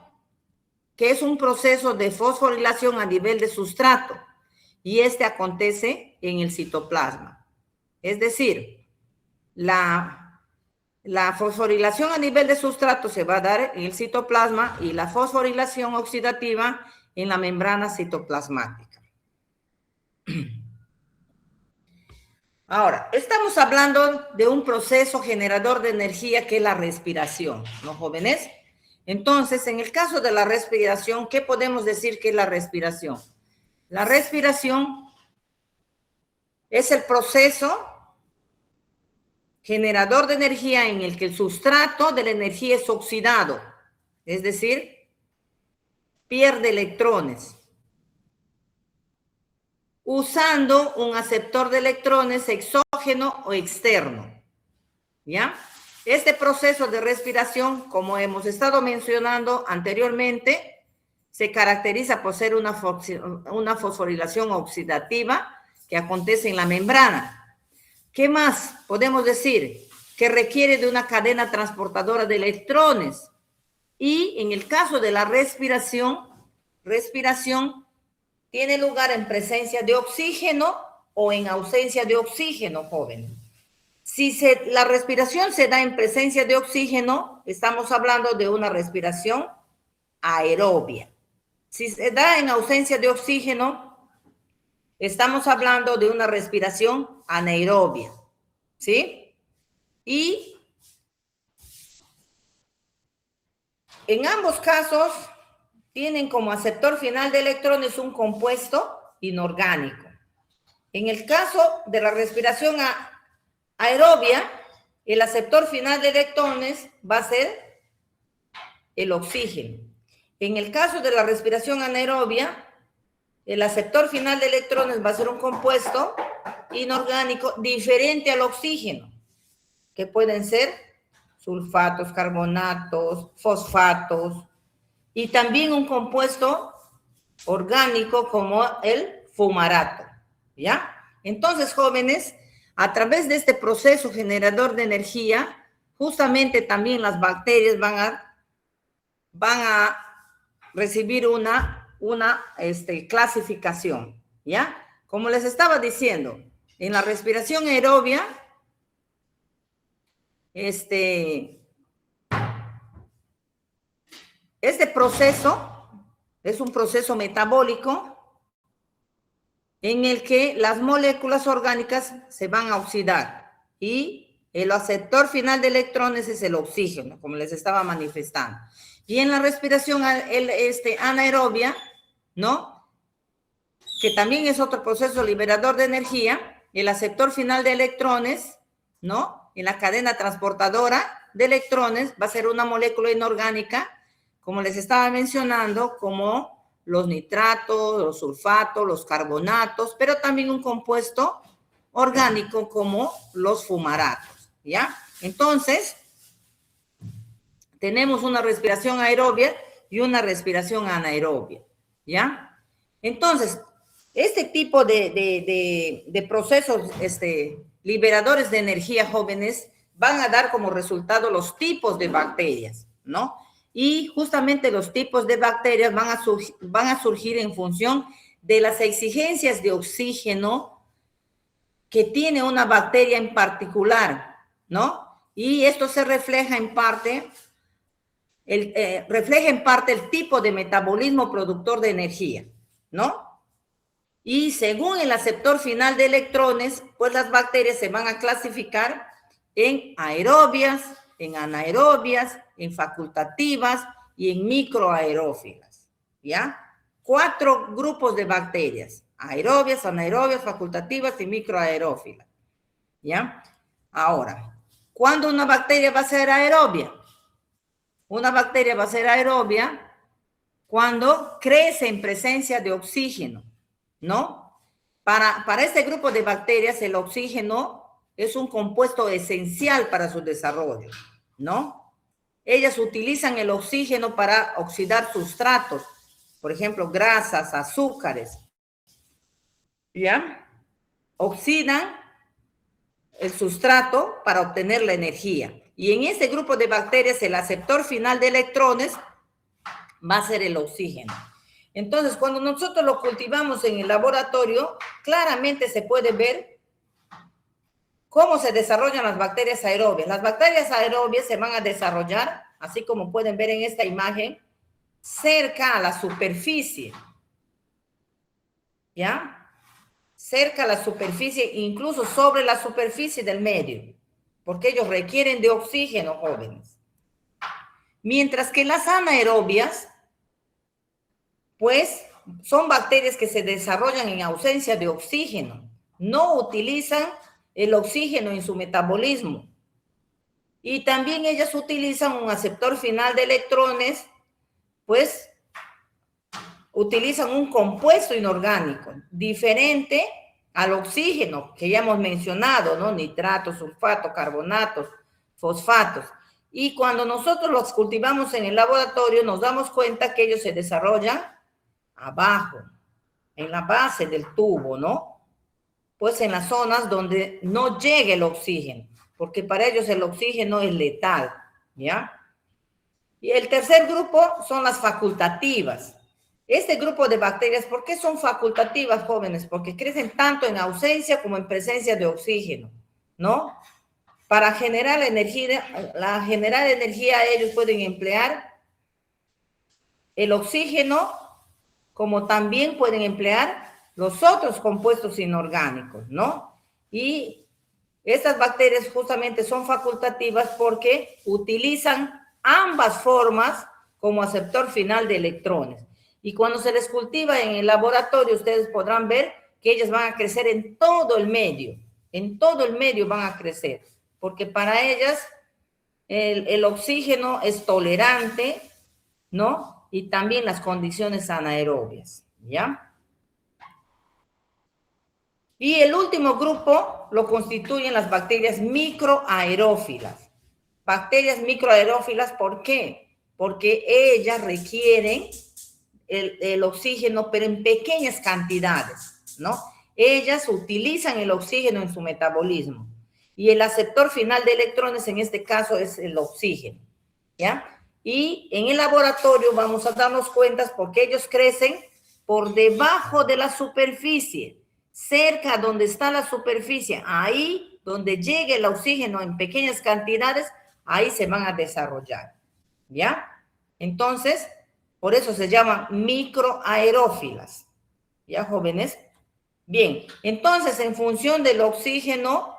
Speaker 1: que es un proceso de fosforilación a nivel de sustrato, y este acontece en el citoplasma. Es decir, la fosforilación a nivel de sustrato se va a dar en el citoplasma y la fosforilación oxidativa en la membrana citoplasmática. Ahora, estamos hablando de un proceso generador de energía que es la respiración, ¿no, jóvenes? Entonces, en el caso de la respiración, ¿qué podemos decir que es la respiración? La respiración es el proceso generador de energía en el que el sustrato de la energía es oxidado, es decir, pierde electrones, usando un aceptor de electrones exógeno o externo, ¿ya? Este proceso de respiración, como hemos estado mencionando anteriormente, se caracteriza por ser una fosforilación oxidativa que acontece en la membrana. ¿Qué más podemos decir? Que requiere de una cadena transportadora de electrones. Y en el caso de la respiración tiene lugar en presencia de oxígeno o en ausencia de oxígeno, joven. Si la respiración se da en presencia de oxígeno, estamos hablando de una respiración aerobia. Si se da en ausencia de oxígeno, estamos hablando de una respiración anaerobia, ¿sí? Y en ambos casos tienen como aceptor final de electrones un compuesto inorgánico. En el caso de la respiración aerobia, el aceptor final de electrones va a ser el oxígeno. En el caso de la respiración anaerobia, el aceptor final de electrones va a ser un compuesto inorgánico diferente al oxígeno, que pueden ser sulfatos, carbonatos, fosfatos, y también un compuesto orgánico como el fumarato, ¿ya? Entonces, jóvenes, a través de este proceso generador de energía, justamente también las bacterias van a recibir una clasificación, ¿ya? Como les estaba diciendo, en la respiración aerobia, este proceso es un proceso metabólico en el que las moléculas orgánicas se van a oxidar y el aceptor final de electrones es el oxígeno, como les estaba manifestando. Y en la respiración anaerobia, ¿no? Que también es otro proceso liberador de energía, el aceptor final de electrones, ¿no? En la cadena transportadora de electrones va a ser una molécula inorgánica, como les estaba mencionando, como los nitratos, los sulfatos, los carbonatos, pero también un compuesto orgánico como los fumaratos, ¿ya? Entonces, tenemos una respiración aerobia y una respiración anaerobia, ¿ya? Entonces, este tipo de procesos liberadores de energía, jóvenes, van a dar como resultado los tipos de bacterias, ¿no? Y justamente los tipos de bacterias van a surgir en función de las exigencias de oxígeno que tiene una bacteria en particular, ¿no? Y esto se refleja en parte, el tipo de metabolismo productor de energía, ¿no? Y según el aceptor final de electrones, pues las bacterias se van a clasificar en aerobias, en anaerobias, en facultativas y en microaerófilas, ¿ya? 4 grupos de bacterias: aerobias, anaerobias, facultativas y microaerófilas, ¿ya? Ahora, ¿cuándo una bacteria va a ser aerobia? Una bacteria va a ser aerobia cuando crece en presencia de oxígeno, ¿no? Para este grupo de bacterias, el oxígeno es un compuesto esencial para su desarrollo, ¿no? ellas utilizan el oxígeno para oxidar sustratos, por ejemplo, grasas, azúcares, ¿ya? Oxidan el sustrato para obtener la energía. Y en este grupo de bacterias, el aceptor final de electrones va a ser el oxígeno. Entonces, cuando nosotros lo cultivamos en el laboratorio, claramente se puede ver cómo se desarrollan las bacterias aerobias. Las bacterias aerobias se van a desarrollar, así como pueden ver en esta imagen, cerca a la superficie, ¿ya? Cerca a la superficie, incluso sobre la superficie del medio, porque ellos requieren de oxígeno, jóvenes. Mientras que las anaerobias, pues, son bacterias que se desarrollan en ausencia de oxígeno, no utilizan el oxígeno en su metabolismo. Y también ellas utilizan un aceptor final de electrones, pues utilizan un compuesto inorgánico diferente al oxígeno que ya hemos mencionado, ¿no? Nitratos, sulfatos, carbonatos, fosfatos. Y cuando nosotros los cultivamos en el laboratorio, nos damos cuenta que ellos se desarrollan abajo, en la base del tubo, ¿no? Pues en las zonas donde no llegue el oxígeno, porque para ellos el oxígeno es letal, ¿ya? Y el tercer grupo son las facultativas. Este grupo de bacterias, ¿por qué son facultativas, jóvenes? Porque crecen tanto en ausencia como en presencia de oxígeno, ¿no? Para generar energía, ellos pueden emplear el oxígeno, como también pueden emplear los otros compuestos inorgánicos, ¿no? Y estas bacterias justamente son facultativas porque utilizan ambas formas como aceptor final de electrones. Y cuando se les cultiva en el laboratorio, ustedes podrán ver que ellas van a crecer en todo el medio van a crecer, porque para ellas el oxígeno es tolerante, ¿no? Y también las condiciones anaerobias, ¿ya? Y el último grupo lo constituyen las bacterias microaerófilas. Bacterias microaerófilas, ¿por qué? Porque ellas requieren el oxígeno, pero en pequeñas cantidades, ¿no? Ellas utilizan el oxígeno en su metabolismo. Y el aceptor final de electrones, en este caso, es el oxígeno, ¿ya? Y en el laboratorio vamos a darnos cuenta porque ellos crecen por debajo de la superficie, cerca donde está la superficie, ahí donde llegue el oxígeno en pequeñas cantidades, ahí se van a desarrollar, ¿ya? Entonces, por eso se llaman microaerófilas, ¿ya, jóvenes? Bien, entonces, en función del oxígeno,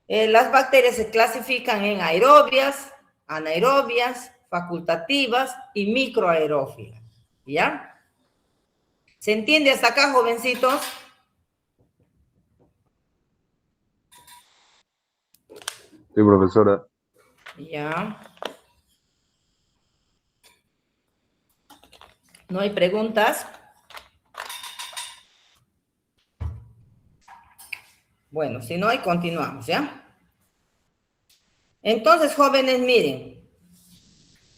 Speaker 1: las bacterias se clasifican en aerobias, anaerobias, facultativas y microaerófilas, ¿ya? ¿Se entiende hasta acá, jovencitos?
Speaker 4: Sí, profesora.
Speaker 1: Ya. ¿No hay preguntas? Bueno, si no hay, continuamos, ¿ya? Entonces, jóvenes, miren,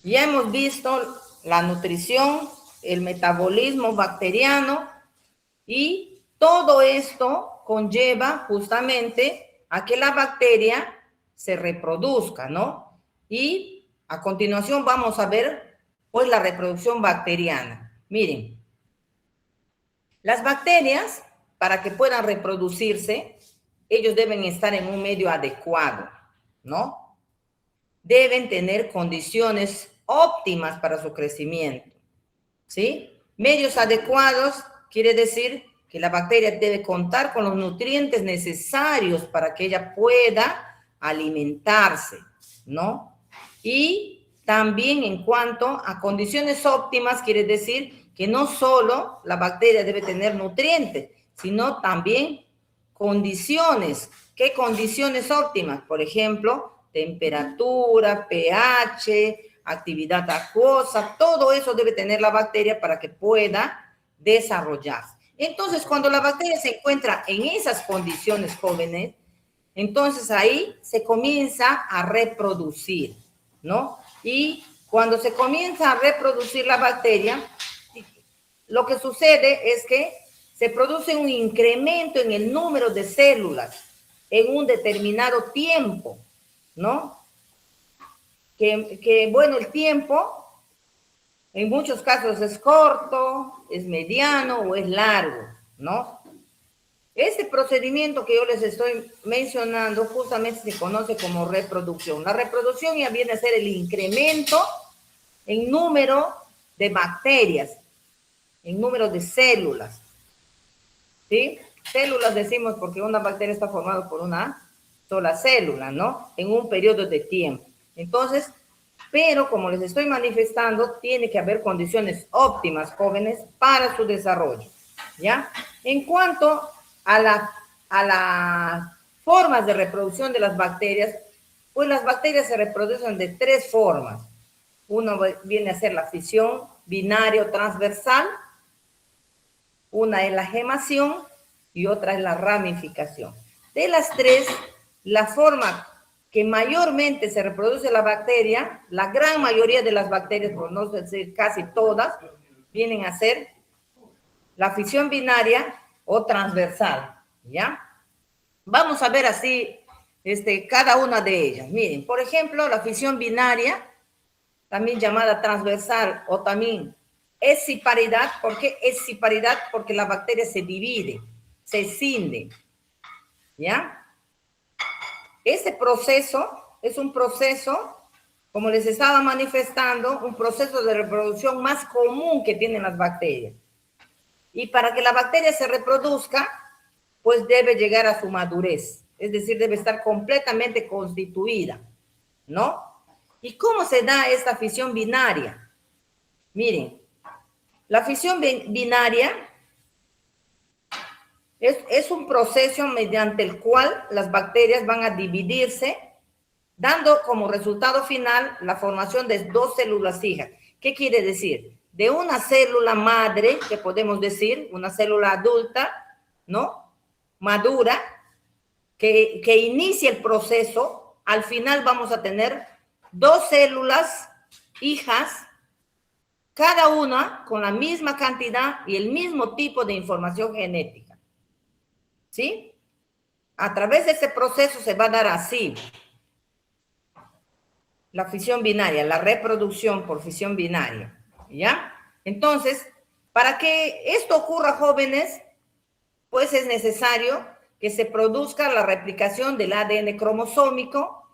Speaker 1: ya hemos visto la nutrición, el metabolismo bacteriano y todo esto conlleva justamente a que la bacteria se reproduzca, ¿no? Y a continuación vamos a ver, pues, la reproducción bacteriana. Miren, las bacterias, para que puedan reproducirse, ellos deben estar en un medio adecuado, ¿no? Deben tener condiciones óptimas para su crecimiento, ¿sí? Medios adecuados quiere decir que la bacteria debe contar con los nutrientes necesarios para que ella pueda alimentarse, ¿no? Y también en cuanto a condiciones óptimas, quiere decir que no solo la bacteria debe tener nutrientes, sino también condiciones. ¿Qué condiciones óptimas? Por ejemplo, temperatura, pH, actividad acuosa, todo eso debe tener la bacteria para que pueda desarrollarse. Entonces, cuando la bacteria se encuentra en esas condiciones, jóvenes, entonces ahí se comienza a reproducir, ¿no? Y cuando se comienza a reproducir la bacteria, lo que sucede es que se produce un incremento en el número de células en un determinado tiempo, ¿no? Bueno, el tiempo en muchos casos es corto, es mediano o es largo, ¿no? Este procedimiento que yo les estoy mencionando justamente se conoce como reproducción. La reproducción ya viene a ser el incremento en número de bacterias, en número de células, ¿sí? Células decimos porque una bacteria está formada por una sola célula, ¿no? En un periodo de tiempo. Entonces, pero como les estoy manifestando, tiene que haber condiciones óptimas, jóvenes, para su desarrollo, ¿ya? En cuanto a las formas de reproducción de las bacterias, pues las bacterias se reproducen de 3 formas. Uno viene a ser la fisión binaria o transversal, una es la gemación y otra es la ramificación. De las 3, la forma que mayormente se reproduce la bacteria, la gran mayoría de las bacterias, por no decir casi todas, vienen a ser la fisión binaria o transversal, ¿ya? Vamos a ver así cada una de ellas. Miren, por ejemplo, la fisión binaria, también llamada transversal o también esciparidad. ¿Por qué esciparidad? Porque la bacteria se divide, se escinde, ¿ya? Ese proceso es un proceso, como les estaba manifestando, un proceso de reproducción más común que tienen las bacterias. Y para que la bacteria se reproduzca, pues debe llegar a su madurez, es decir, debe estar completamente constituida, ¿no? ¿Y cómo se da esta fisión binaria? Miren, la fisión binaria es un proceso mediante el cual las bacterias van a dividirse, dando como resultado final la formación de 2 células hijas. ¿Qué quiere decir? De una célula madre, que podemos decir, una célula adulta, ¿no? Madura, que inicia el proceso, al final vamos a tener 2 células hijas, cada una con la misma cantidad y el mismo tipo de información genética. ¿Sí? A través de ese proceso se va a dar así la fisión binaria, la reproducción por fisión binaria, ¿ya? Entonces, para que esto ocurra, jóvenes, pues es necesario que se produzca la replicación del ADN cromosómico,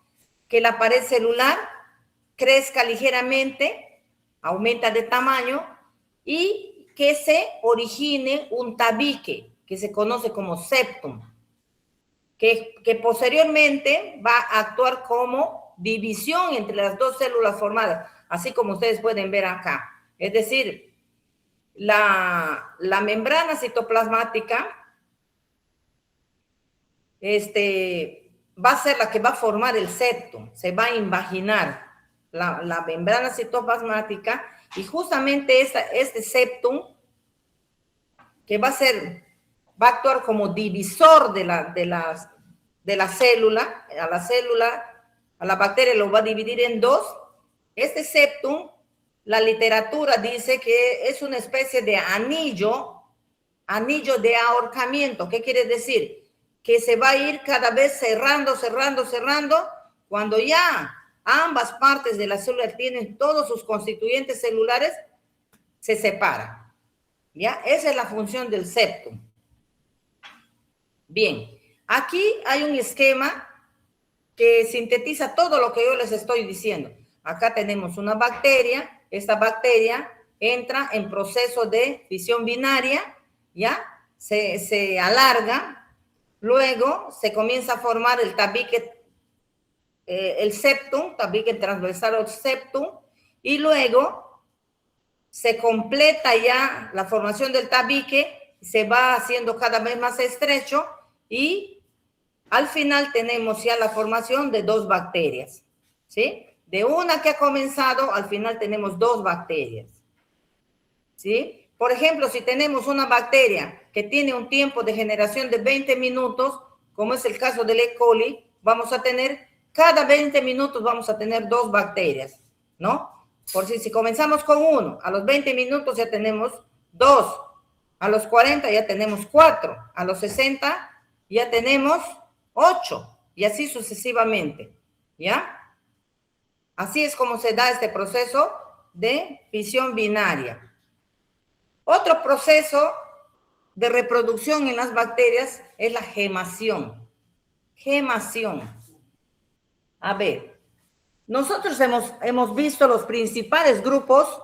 Speaker 1: que la pared celular crezca ligeramente, aumenta de tamaño y que se origine un tabique, que se conoce como septum, que posteriormente va a actuar como división entre las 2 células formadas, así como ustedes pueden ver acá. Es decir, la membrana citoplasmática va a ser la que va a formar el septum, se va a invaginar la membrana citoplasmática y justamente este septum que va a actuar como divisor de la célula, a la bacteria lo va a dividir en 2. Este septum, la literatura dice que es una especie de anillo de ahorcamiento. ¿Qué quiere decir? Que se va a ir cada vez cerrando, cuando ya ambas partes de la célula tienen todos sus constituyentes celulares, se separa. ¿Ya? Esa es la función del septum. Bien, aquí hay un esquema que sintetiza todo lo que yo les estoy diciendo. Acá tenemos una bacteria, esta bacteria entra en proceso de fisión binaria, ¿ya? Se alarga, luego se comienza a formar el tabique, el septum, tabique transversal o septum, y luego se completa ya la formación del tabique, se va haciendo cada vez más estrecho y al final tenemos ya la formación de 2 bacterias, ¿sí? De una que ha comenzado, al final tenemos 2 bacterias, ¿sí? Por ejemplo, si tenemos una bacteria que tiene un tiempo de generación de 20 minutos, como es el caso del E. coli, vamos a tener, cada 20 minutos vamos a tener 2 bacterias. ¿no? Por si comenzamos con 1, a los 20 minutos ya tenemos 2, a los 40 ya tenemos 4, a los 60 ya tenemos 8, y así sucesivamente, ¿ya? Así es como se da este proceso de fisión binaria. Otro proceso de reproducción en las bacterias es la gemación. Gemación. A ver, nosotros hemos visto los principales grupos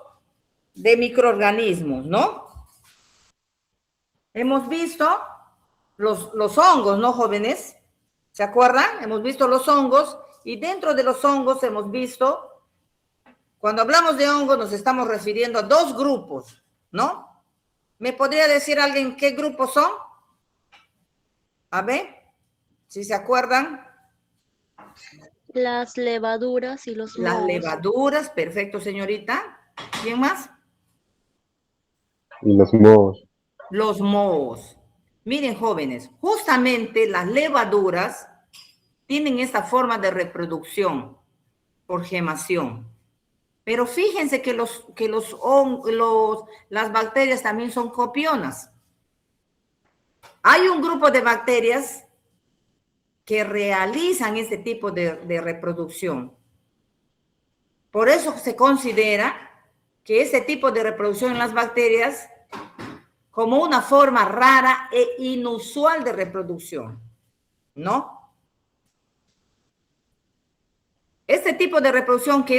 Speaker 1: de microorganismos, ¿no? Hemos visto los hongos, ¿no, jóvenes? ¿Se acuerdan? Hemos visto los hongos y dentro de los hongos hemos visto, cuando hablamos de hongos nos estamos refiriendo a 2 grupos, ¿no? ¿Me podría decir alguien qué grupos son? A ver, si se acuerdan.
Speaker 5: Las levaduras y los
Speaker 1: Las
Speaker 5: mohos.
Speaker 1: levaduras, perfecto, señorita. ¿Quién más?
Speaker 4: Y los mohos.
Speaker 1: Los mohos. Miren, jóvenes, justamente las levaduras tienen esta forma de reproducción por gemación. Pero fíjense que las bacterias también son copionas. Hay un grupo de bacterias que realizan este tipo de reproducción. Por eso se considera que este tipo de reproducción en las bacterias como una forma rara e inusual de reproducción, ¿no? Este tipo de reproducción que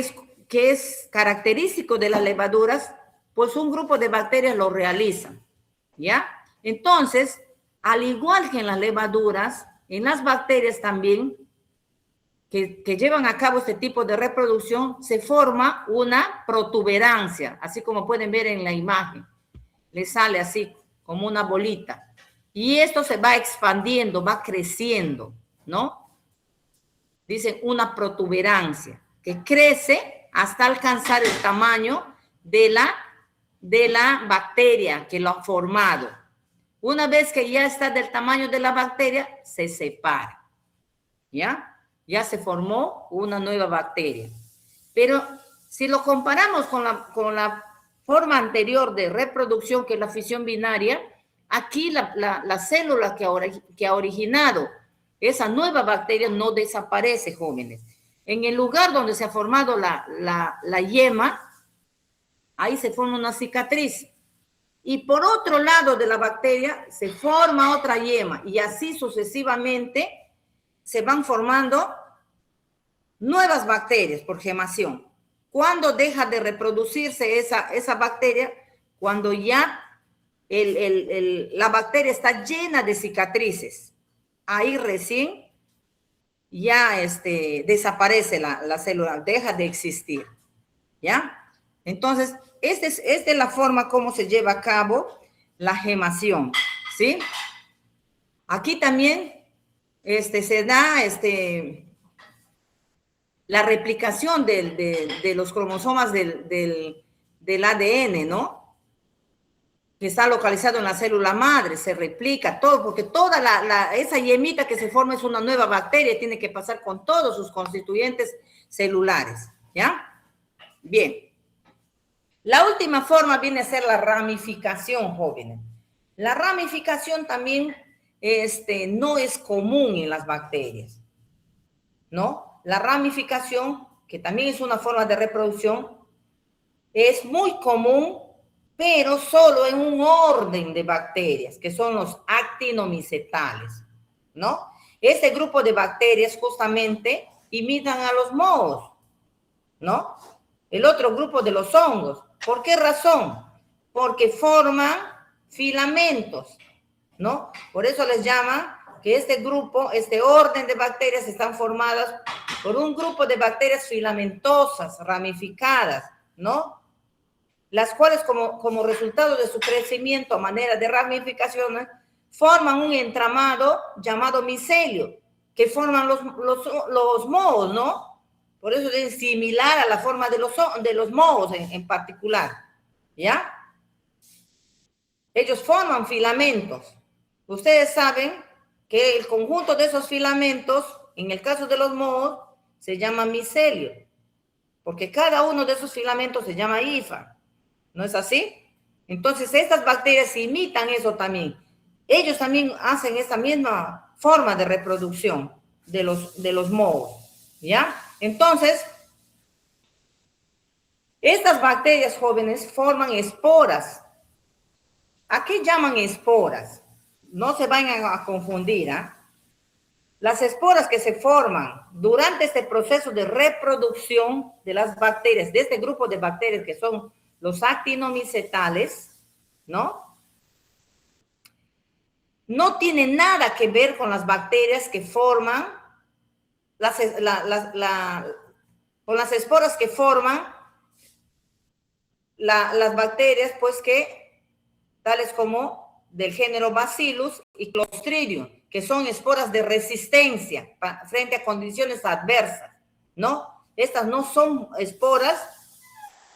Speaker 1: es característico de las levaduras, pues un grupo de bacterias lo realiza, ¿ya? Entonces, al igual que en las levaduras, en las bacterias también, que llevan a cabo este tipo de reproducción, se forma una protuberancia, así como pueden ver en la imagen. Le sale así, como una bolita. Y esto se va expandiendo, va creciendo, ¿no? Dicen una protuberancia, que crece hasta alcanzar el tamaño de la bacteria que lo ha formado. Una vez que ya está del tamaño de la bacteria, se separa, ¿ya? Ya se formó una nueva bacteria. Pero si lo comparamos con la forma anterior de reproducción, que es la fisión binaria, aquí la célula que ha originado esa nueva bacteria no desaparece, jóvenes. En el lugar donde se ha formado la yema, ahí se forma una cicatriz. Y por otro lado de la bacteria se forma otra yema y así sucesivamente se van formando nuevas bacterias por gemación. ¿Cuándo deja de reproducirse esa bacteria? Cuando ya la bacteria está llena de cicatrices. Ahí recién ya desaparece la célula, deja de existir, ¿ya? Entonces, esta es la forma como se lleva a cabo la gemación, ¿sí? Aquí también se da la replicación de los cromosomas del ADN, ¿no? Que está localizado en la célula madre, se replica todo, porque toda esa yemita que se forma es una nueva bacteria, tiene que pasar con todos sus constituyentes celulares, ¿ya? Bien. La última forma viene a ser la ramificación, jóvenes. La ramificación también no es común en las bacterias, ¿no? La ramificación, que también es una forma de reproducción, es muy común, pero solo en un orden de bacterias, que son los actinomicetales, ¿no? Este grupo de bacterias justamente imitan a los mohos, ¿no? El otro grupo de los hongos. ¿Por qué razón? Porque forman filamentos, ¿no? Por eso les llaman que este grupo, este orden de bacterias están formadas por un grupo de bacterias filamentosas, ramificadas, ¿no? Las cuales como resultado de su crecimiento a manera de ramificación forman un entramado llamado micelio, que forman los mohos, ¿no? Por eso es similar a la forma de los mohos en particular, ¿ya? Ellos forman filamentos. Ustedes saben que el conjunto de esos filamentos, en el caso de los mohos, se llama micelio. porque cada uno de esos filamentos se llama hifa, ¿no es así? Entonces, estas bacterias imitan eso también. Ellos también hacen esa misma forma de reproducción de los mohos, ¿ya? Entonces, estas bacterias jóvenes forman esporas. ¿A qué llaman esporas? No se vayan a confundir, ¿ah? Las esporas que se forman durante este proceso de reproducción de las bacterias, de este grupo de bacterias que son los actinomycetales, ¿no? No tiene nada que ver con las bacterias que forman, con las esporas que forman las bacterias, pues que, tales como del género Bacillus y Clostridium, que son esporas de resistencia frente a condiciones adversas, ¿no? Estas no son esporas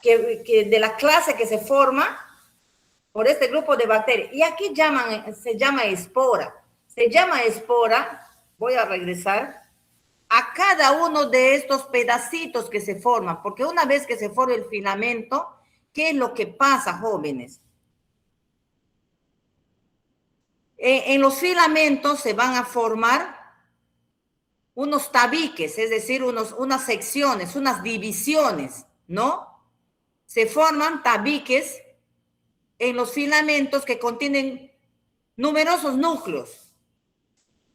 Speaker 1: que de la clase que se forma por este grupo de bacterias. ¿Y aquí se llama espora? Se llama espora, voy a regresar, a cada uno de estos pedacitos que se forman, porque una vez que se forma el filamento, ¿qué es lo que pasa, jóvenes? En los filamentos se van a formar unos tabiques, es decir, unas secciones, unas divisiones, ¿no? Se forman tabiques en los filamentos que contienen numerosos núcleos,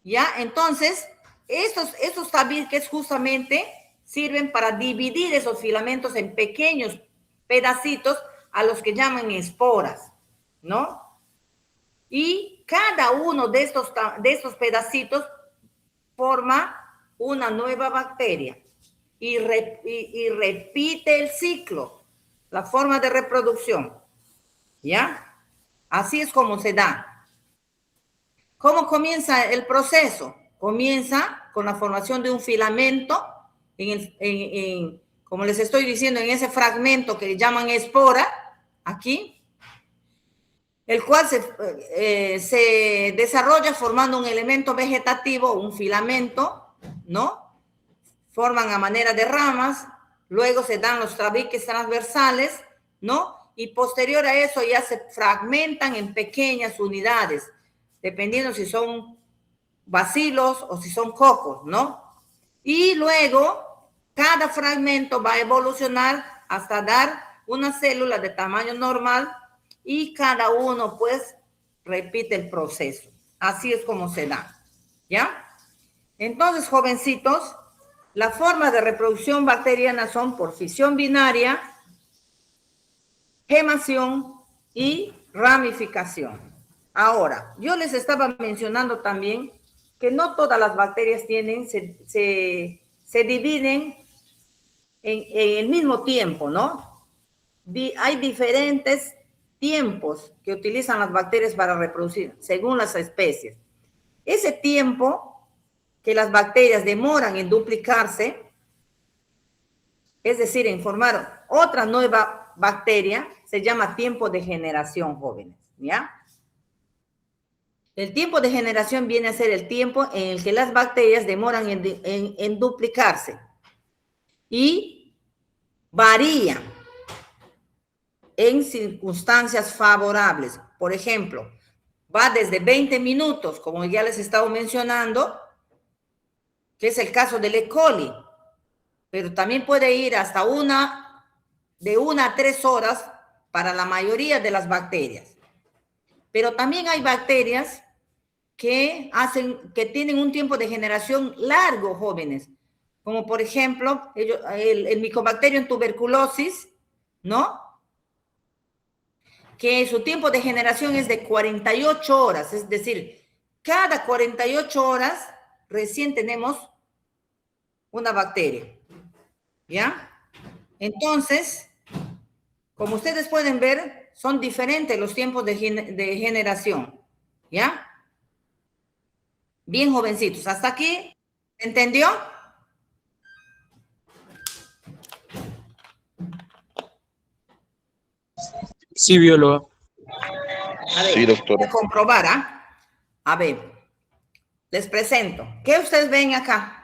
Speaker 1: ¿ya? Entonces, estos tabiques justamente sirven para dividir esos filamentos en pequeños pedacitos a los que llaman esporas, ¿no? Y cada uno de estos pedacitos forma una nueva bacteria y repite el ciclo, la forma de reproducción, ¿ya? Así es como se da. ¿Cómo comienza el proceso? Comienza con la formación de un filamento, como les estoy diciendo, en ese fragmento que llaman espora, aquí, el cual se desarrolla formando un elemento vegetativo, un filamento, ¿no? Forman a manera de ramas, luego se dan los tabiques transversales, ¿no? Y posterior a eso ya se fragmentan en pequeñas unidades, dependiendo si son bacilos o si son cocos, ¿no? Y luego cada fragmento va a evolucionar hasta dar una célula de tamaño normal y cada uno pues repite el proceso. Así es como se da, ¿ya? Entonces, jovencitos, las formas de reproducción bacteriana son por fisión binaria, gemación y ramificación. Ahora, yo les estaba mencionando también que no todas las bacterias se dividen en el mismo tiempo, ¿no? Hay diferentes tiempos que utilizan las bacterias para reproducir, según las especies. Ese tiempo que las bacterias demoran en duplicarse, es decir, en formar otra nueva bacteria, se llama tiempo de generación, jóvenes, ¿ya? El tiempo de generación viene a ser el tiempo en el que las bacterias demoran en duplicarse y varían en circunstancias favorables. Por ejemplo, va desde 20 minutos, como ya les estaba mencionando, que es el caso del E. coli, pero también puede ir hasta de 1 a 3 horas para la mayoría de las bacterias. Pero también hay bacterias que tienen un tiempo de generación largo, jóvenes, como por ejemplo el Mycobacterium tuberculosis, ¿no? Que su tiempo de generación es de 48 horas, es decir, cada 48 horas recién tenemos una bacteria, ¿ya? Entonces, como ustedes pueden ver, son diferentes los tiempos de generación, ¿ya? Bien, jovencitos, ¿hasta aquí? ¿Entendió?
Speaker 3: Sí, bióloga.
Speaker 1: A ver,
Speaker 2: Sí, doctora.
Speaker 1: voy a comprobar, ¿ah? A ver, les presento. ¿Qué ustedes ven acá?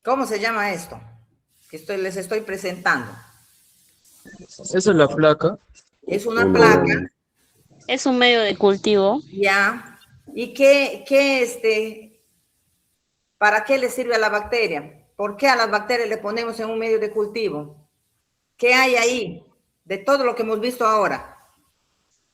Speaker 1: ¿Cómo se llama esto? Les estoy presentando.
Speaker 3: Esa es la placa.
Speaker 1: Es una
Speaker 4: Una
Speaker 1: placa,
Speaker 4: orden.
Speaker 5: Es un medio de cultivo.
Speaker 1: ya. ¿Y para qué le sirve a la bacteria? ¿Por qué a las bacterias le ponemos en un medio de cultivo? ¿Qué hay ahí de todo lo que hemos visto ahora?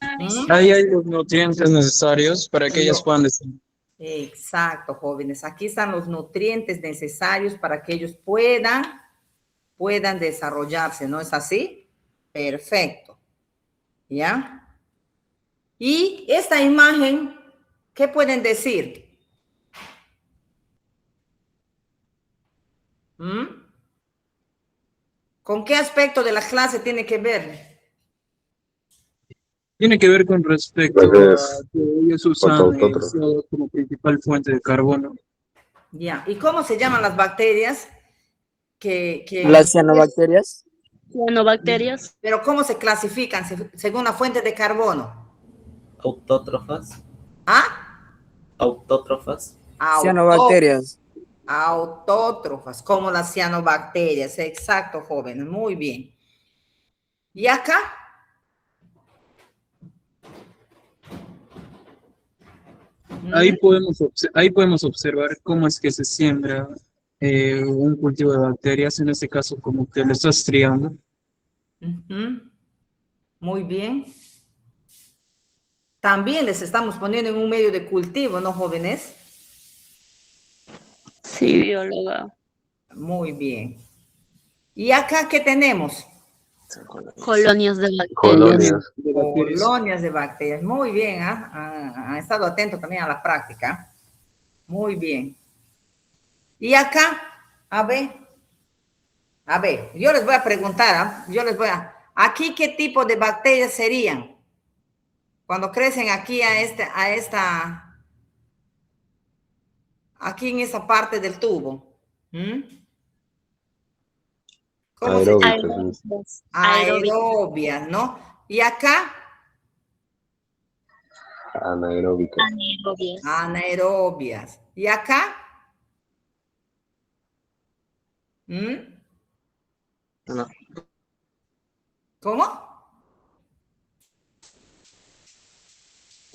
Speaker 1: ¿Mm?
Speaker 3: Ahí hay los nutrientes necesarios para que ellas puedan desarrollar.
Speaker 1: Exacto, jóvenes. Aquí están los nutrientes necesarios para que ellos puedan desarrollarse, ¿no es así? Perfecto. ¿Ya? Y esta imagen, ¿qué pueden decir? ¿Mm? ¿Con qué aspecto de la clase tiene que ver?
Speaker 3: Tiene que ver con respecto
Speaker 4: Entonces,
Speaker 3: a que ellos usan
Speaker 4: autótrofo.
Speaker 3: CO2 como principal fuente de carbono.
Speaker 1: Ya. ¿Y cómo se llaman las bacterias?
Speaker 6: Las cianobacterias.
Speaker 5: Cianobacterias.
Speaker 1: Pero ¿cómo se clasifican según la fuente de carbono?
Speaker 7: Autótrofas.
Speaker 1: ¿Ah?
Speaker 7: Autótrofas.
Speaker 6: Cianobacterias.
Speaker 1: Autótrofas, como las cianobacterias. Exacto, jóvenes. Muy bien. ¿Y acá?
Speaker 3: Ahí podemos observar cómo es que se siembra un cultivo de bacterias, en este caso como que lo estás triando.
Speaker 1: Ujú. Muy bien. También les estamos poniendo en un medio de cultivo, ¿no, jóvenes?
Speaker 5: Sí, bióloga.
Speaker 1: Muy bien. ¿Y acá qué tenemos?
Speaker 5: Colonias de bacterias.
Speaker 4: Colonias.
Speaker 3: De bacterias.
Speaker 1: Colonias de bacterias. Muy bien, han estado atentos también a la práctica. Muy bien. Y acá, a ver, yo les voy a preguntar, aquí qué tipo de bacterias serían cuando crecen aquí aquí en esa parte del tubo. ¿Mm? ¿Cómo se llama?
Speaker 4: Aeróbicas.
Speaker 1: Aerobias, ¿no? Y acá,
Speaker 4: Anaeróbicas.
Speaker 5: Anaerobias.
Speaker 1: anaerobias. ¿Y acá? ¿Mm?
Speaker 2: No.
Speaker 1: ¿Cómo?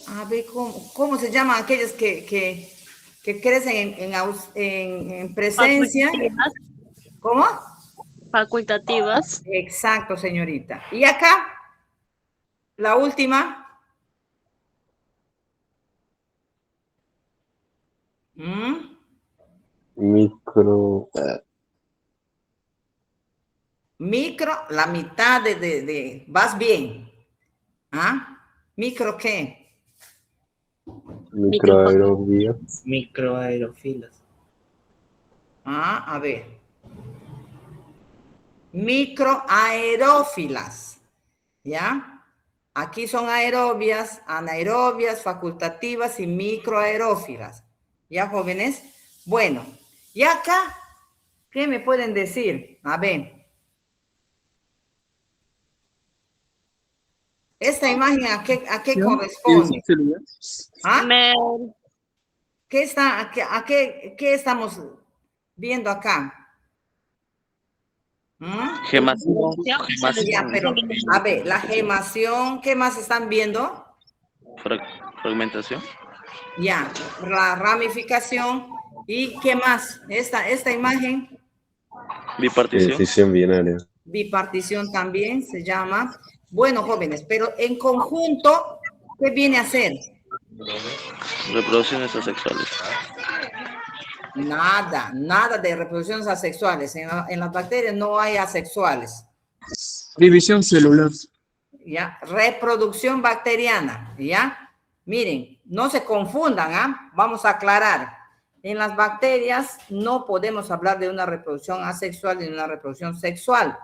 Speaker 1: A ver, ¿cómo se llaman aquellas que crecen en presencia?
Speaker 5: Facultativas.
Speaker 1: ¿Cómo?
Speaker 5: Facultativas.
Speaker 1: Exacto, señorita. ¿Y acá? La última. ¿Mm?
Speaker 4: Micro.
Speaker 1: Micro, la mitad vas bien. ¿Ah? ¿Micro qué?
Speaker 4: Microaerobias.
Speaker 7: Microaerofilas.
Speaker 1: Ah, a ver. Microaerófilas. ¿Ya? Aquí son aerobias, anaerobias, facultativas y microaerófilas. ¿Ya, jóvenes? Bueno, y acá, ¿qué me pueden decir? A ver. Esta imagen, ¿a qué corresponde? ¿Ah? ¿Qué estamos viendo acá? ¿Mm?
Speaker 2: Gemación.
Speaker 1: Ya, pero, a ver, la gemación, ¿qué más están viendo?
Speaker 2: Fragmentación.
Speaker 1: Ya, la ramificación. ¿Y qué más? Esta imagen,
Speaker 2: Bipartición.
Speaker 4: Fisión binaria.
Speaker 1: bipartición también se llama. Bueno, jóvenes, pero en conjunto, ¿qué viene a ser?
Speaker 2: Reproducciones asexuales.
Speaker 1: Nada de reproducciones asexuales. En las bacterias no hay asexuales.
Speaker 3: División celular.
Speaker 1: ¿Ya? Reproducción bacteriana, ¿ya? Miren, no se confundan, ¿ah? Vamos a aclarar. En las bacterias no podemos hablar de una reproducción asexual ni de una reproducción sexual.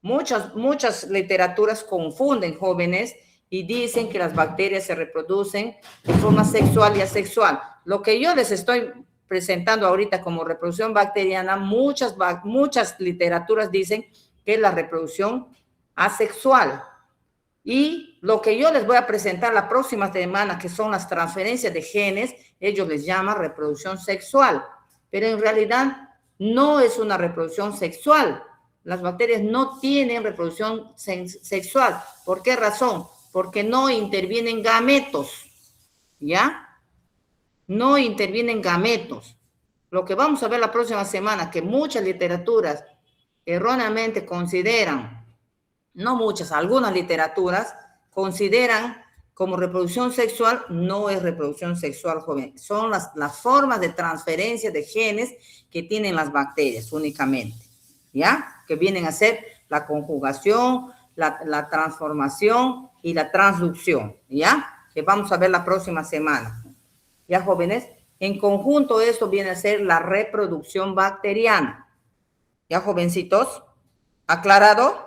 Speaker 1: Muchas literaturas confunden, jóvenes, y dicen que las bacterias se reproducen de forma sexual y asexual. Lo que yo les estoy presentando ahorita como reproducción bacteriana, muchas literaturas dicen que es la reproducción asexual. Y lo que yo les voy a presentar la próxima semana, que son las transferencias de genes, ellos les llaman reproducción sexual. Pero en realidad no es una reproducción sexual. Las bacterias no tienen reproducción sexual. ¿Por qué razón? Porque no intervienen gametos, ¿ya? No intervienen gametos. Lo que vamos a ver la próxima semana, que muchas literaturas erróneamente consideran, no muchas, algunas literaturas consideran como reproducción sexual, no es reproducción sexual, joven. Son las formas de transferencia de genes que tienen las bacterias únicamente, ¿ya? Que vienen a ser la conjugación, la transformación y la transducción, ¿ya? Que vamos a ver la próxima semana. ¿Ya, jóvenes? En conjunto, esto viene a ser la reproducción bacteriana. ¿Ya, jovencitos? ¿Aclarado?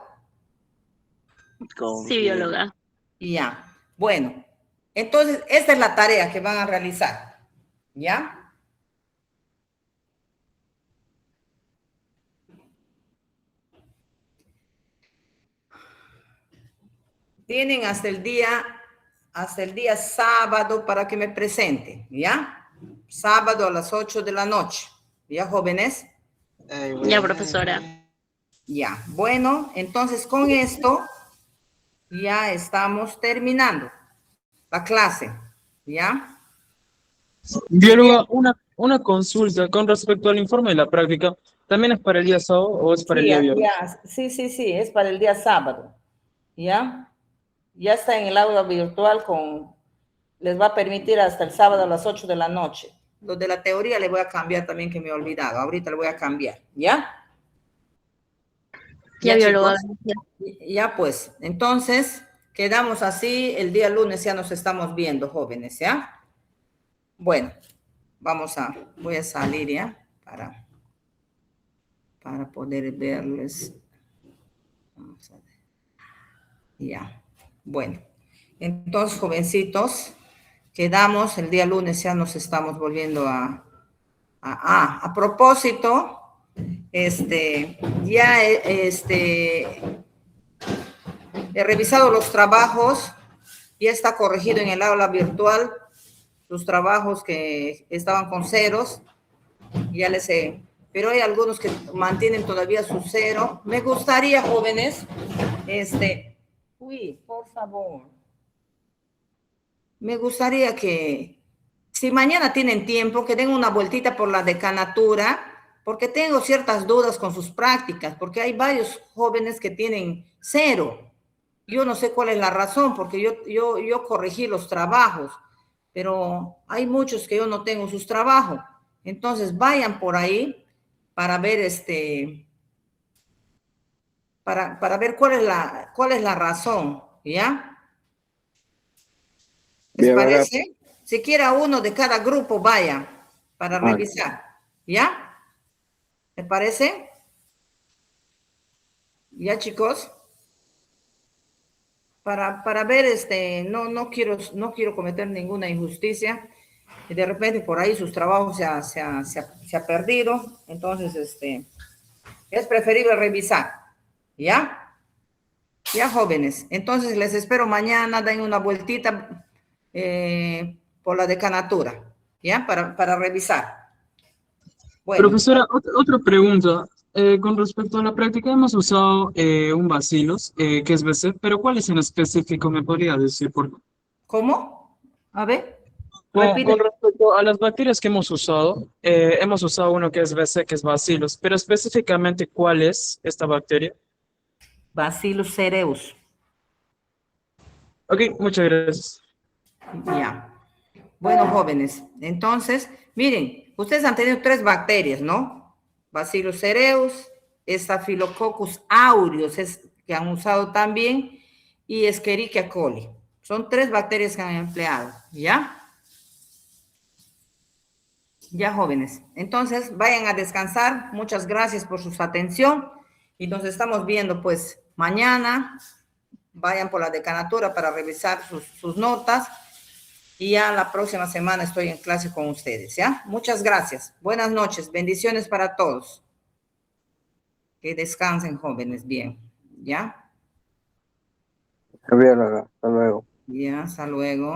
Speaker 5: Sí, bióloga.
Speaker 1: Ya. Bueno, entonces, esta es la tarea que van a realizar. ¿Ya? Tienen hasta el día sábado para que me presenten, ¿ya? Sábado a las 8 de la noche. ¿Ya, jóvenes?
Speaker 5: Ya, profesora.
Speaker 1: Ya. Bueno, entonces con esto ya estamos terminando la clase, ¿ya?
Speaker 3: Bióloga, una consulta con respecto al informe de la práctica. ¿También es para el día sábado o es para el
Speaker 1: Sí,
Speaker 3: día viernes?
Speaker 1: sí, es para el día sábado, ¿ya? Ya está en el aula virtual les va a permitir hasta el sábado a las 8 de la noche. Lo de la teoría le voy a cambiar también, que me he olvidado. Ahorita le voy a cambiar, ¿ya?
Speaker 5: Ya, bióloga.
Speaker 1: Ya pues, entonces quedamos así. El día lunes ya nos estamos viendo, jóvenes, ¿ya? Bueno, voy a salir ya para poder verles. Vamos a ver. Ya, bueno. Entonces, jovencitos, quedamos el día lunes, ya nos estamos volviendo a propósito, he revisado los trabajos, ya está corregido en el aula virtual, los trabajos que estaban con ceros, ya les he, pero hay algunos que mantienen todavía su cero. Me gustaría, jóvenes, por favor, me gustaría que, si mañana tienen tiempo, que den una vueltita por la decanatura, porque tengo ciertas dudas con sus prácticas, porque hay varios jóvenes que tienen cero. Yo no sé cuál es la razón, porque yo corregí los trabajos, pero hay muchos que yo no tengo sus trabajos. Entonces, vayan por ahí para ver para ver cuál es la razón, ¿ya? ¿Les parece? Siquiera uno de cada grupo vaya para revisar, ¿ya? ¿Les parece? ¿Ya, chicos? Para ver, no quiero cometer ninguna injusticia. Y de repente por ahí sus trabajos se ha perdido. Entonces, es preferible revisar, ¿ya? Ya, jóvenes. Entonces, les espero mañana, den una vueltita por la decanatura, ¿ya? Para revisar. Bueno.
Speaker 3: Profesora, otra pregunta. Con respecto a la práctica, hemos usado un bacillus, que es BC, pero ¿cuál es en específico? ¿Me podría decir por qué?
Speaker 1: ¿Cómo? A ver.
Speaker 3: Con respecto a las bacterias que hemos usado uno que es BC, que es bacillus, pero específicamente, ¿cuál es esta bacteria?
Speaker 1: Bacillus cereus.
Speaker 3: Ok, muchas gracias.
Speaker 1: Ya. Bueno, jóvenes, entonces, miren, ustedes han tenido 3 bacterias, ¿no? Bacillus cereus, Staphylococcus aureus, que han usado también, y Escherichia coli. Son 3 bacterias que han empleado, ¿ya? Ya, jóvenes. Entonces, vayan a descansar. Muchas gracias por su atención. Y nos estamos viendo, pues, mañana. Vayan por la decanatura para revisar sus notas. Y ya la próxima semana estoy en clase con ustedes, ¿ya? Muchas gracias. Buenas noches. Bendiciones para todos. Que descansen, jóvenes, bien, ¿ya?
Speaker 6: Bióloga, hasta luego.
Speaker 1: Ya, hasta luego.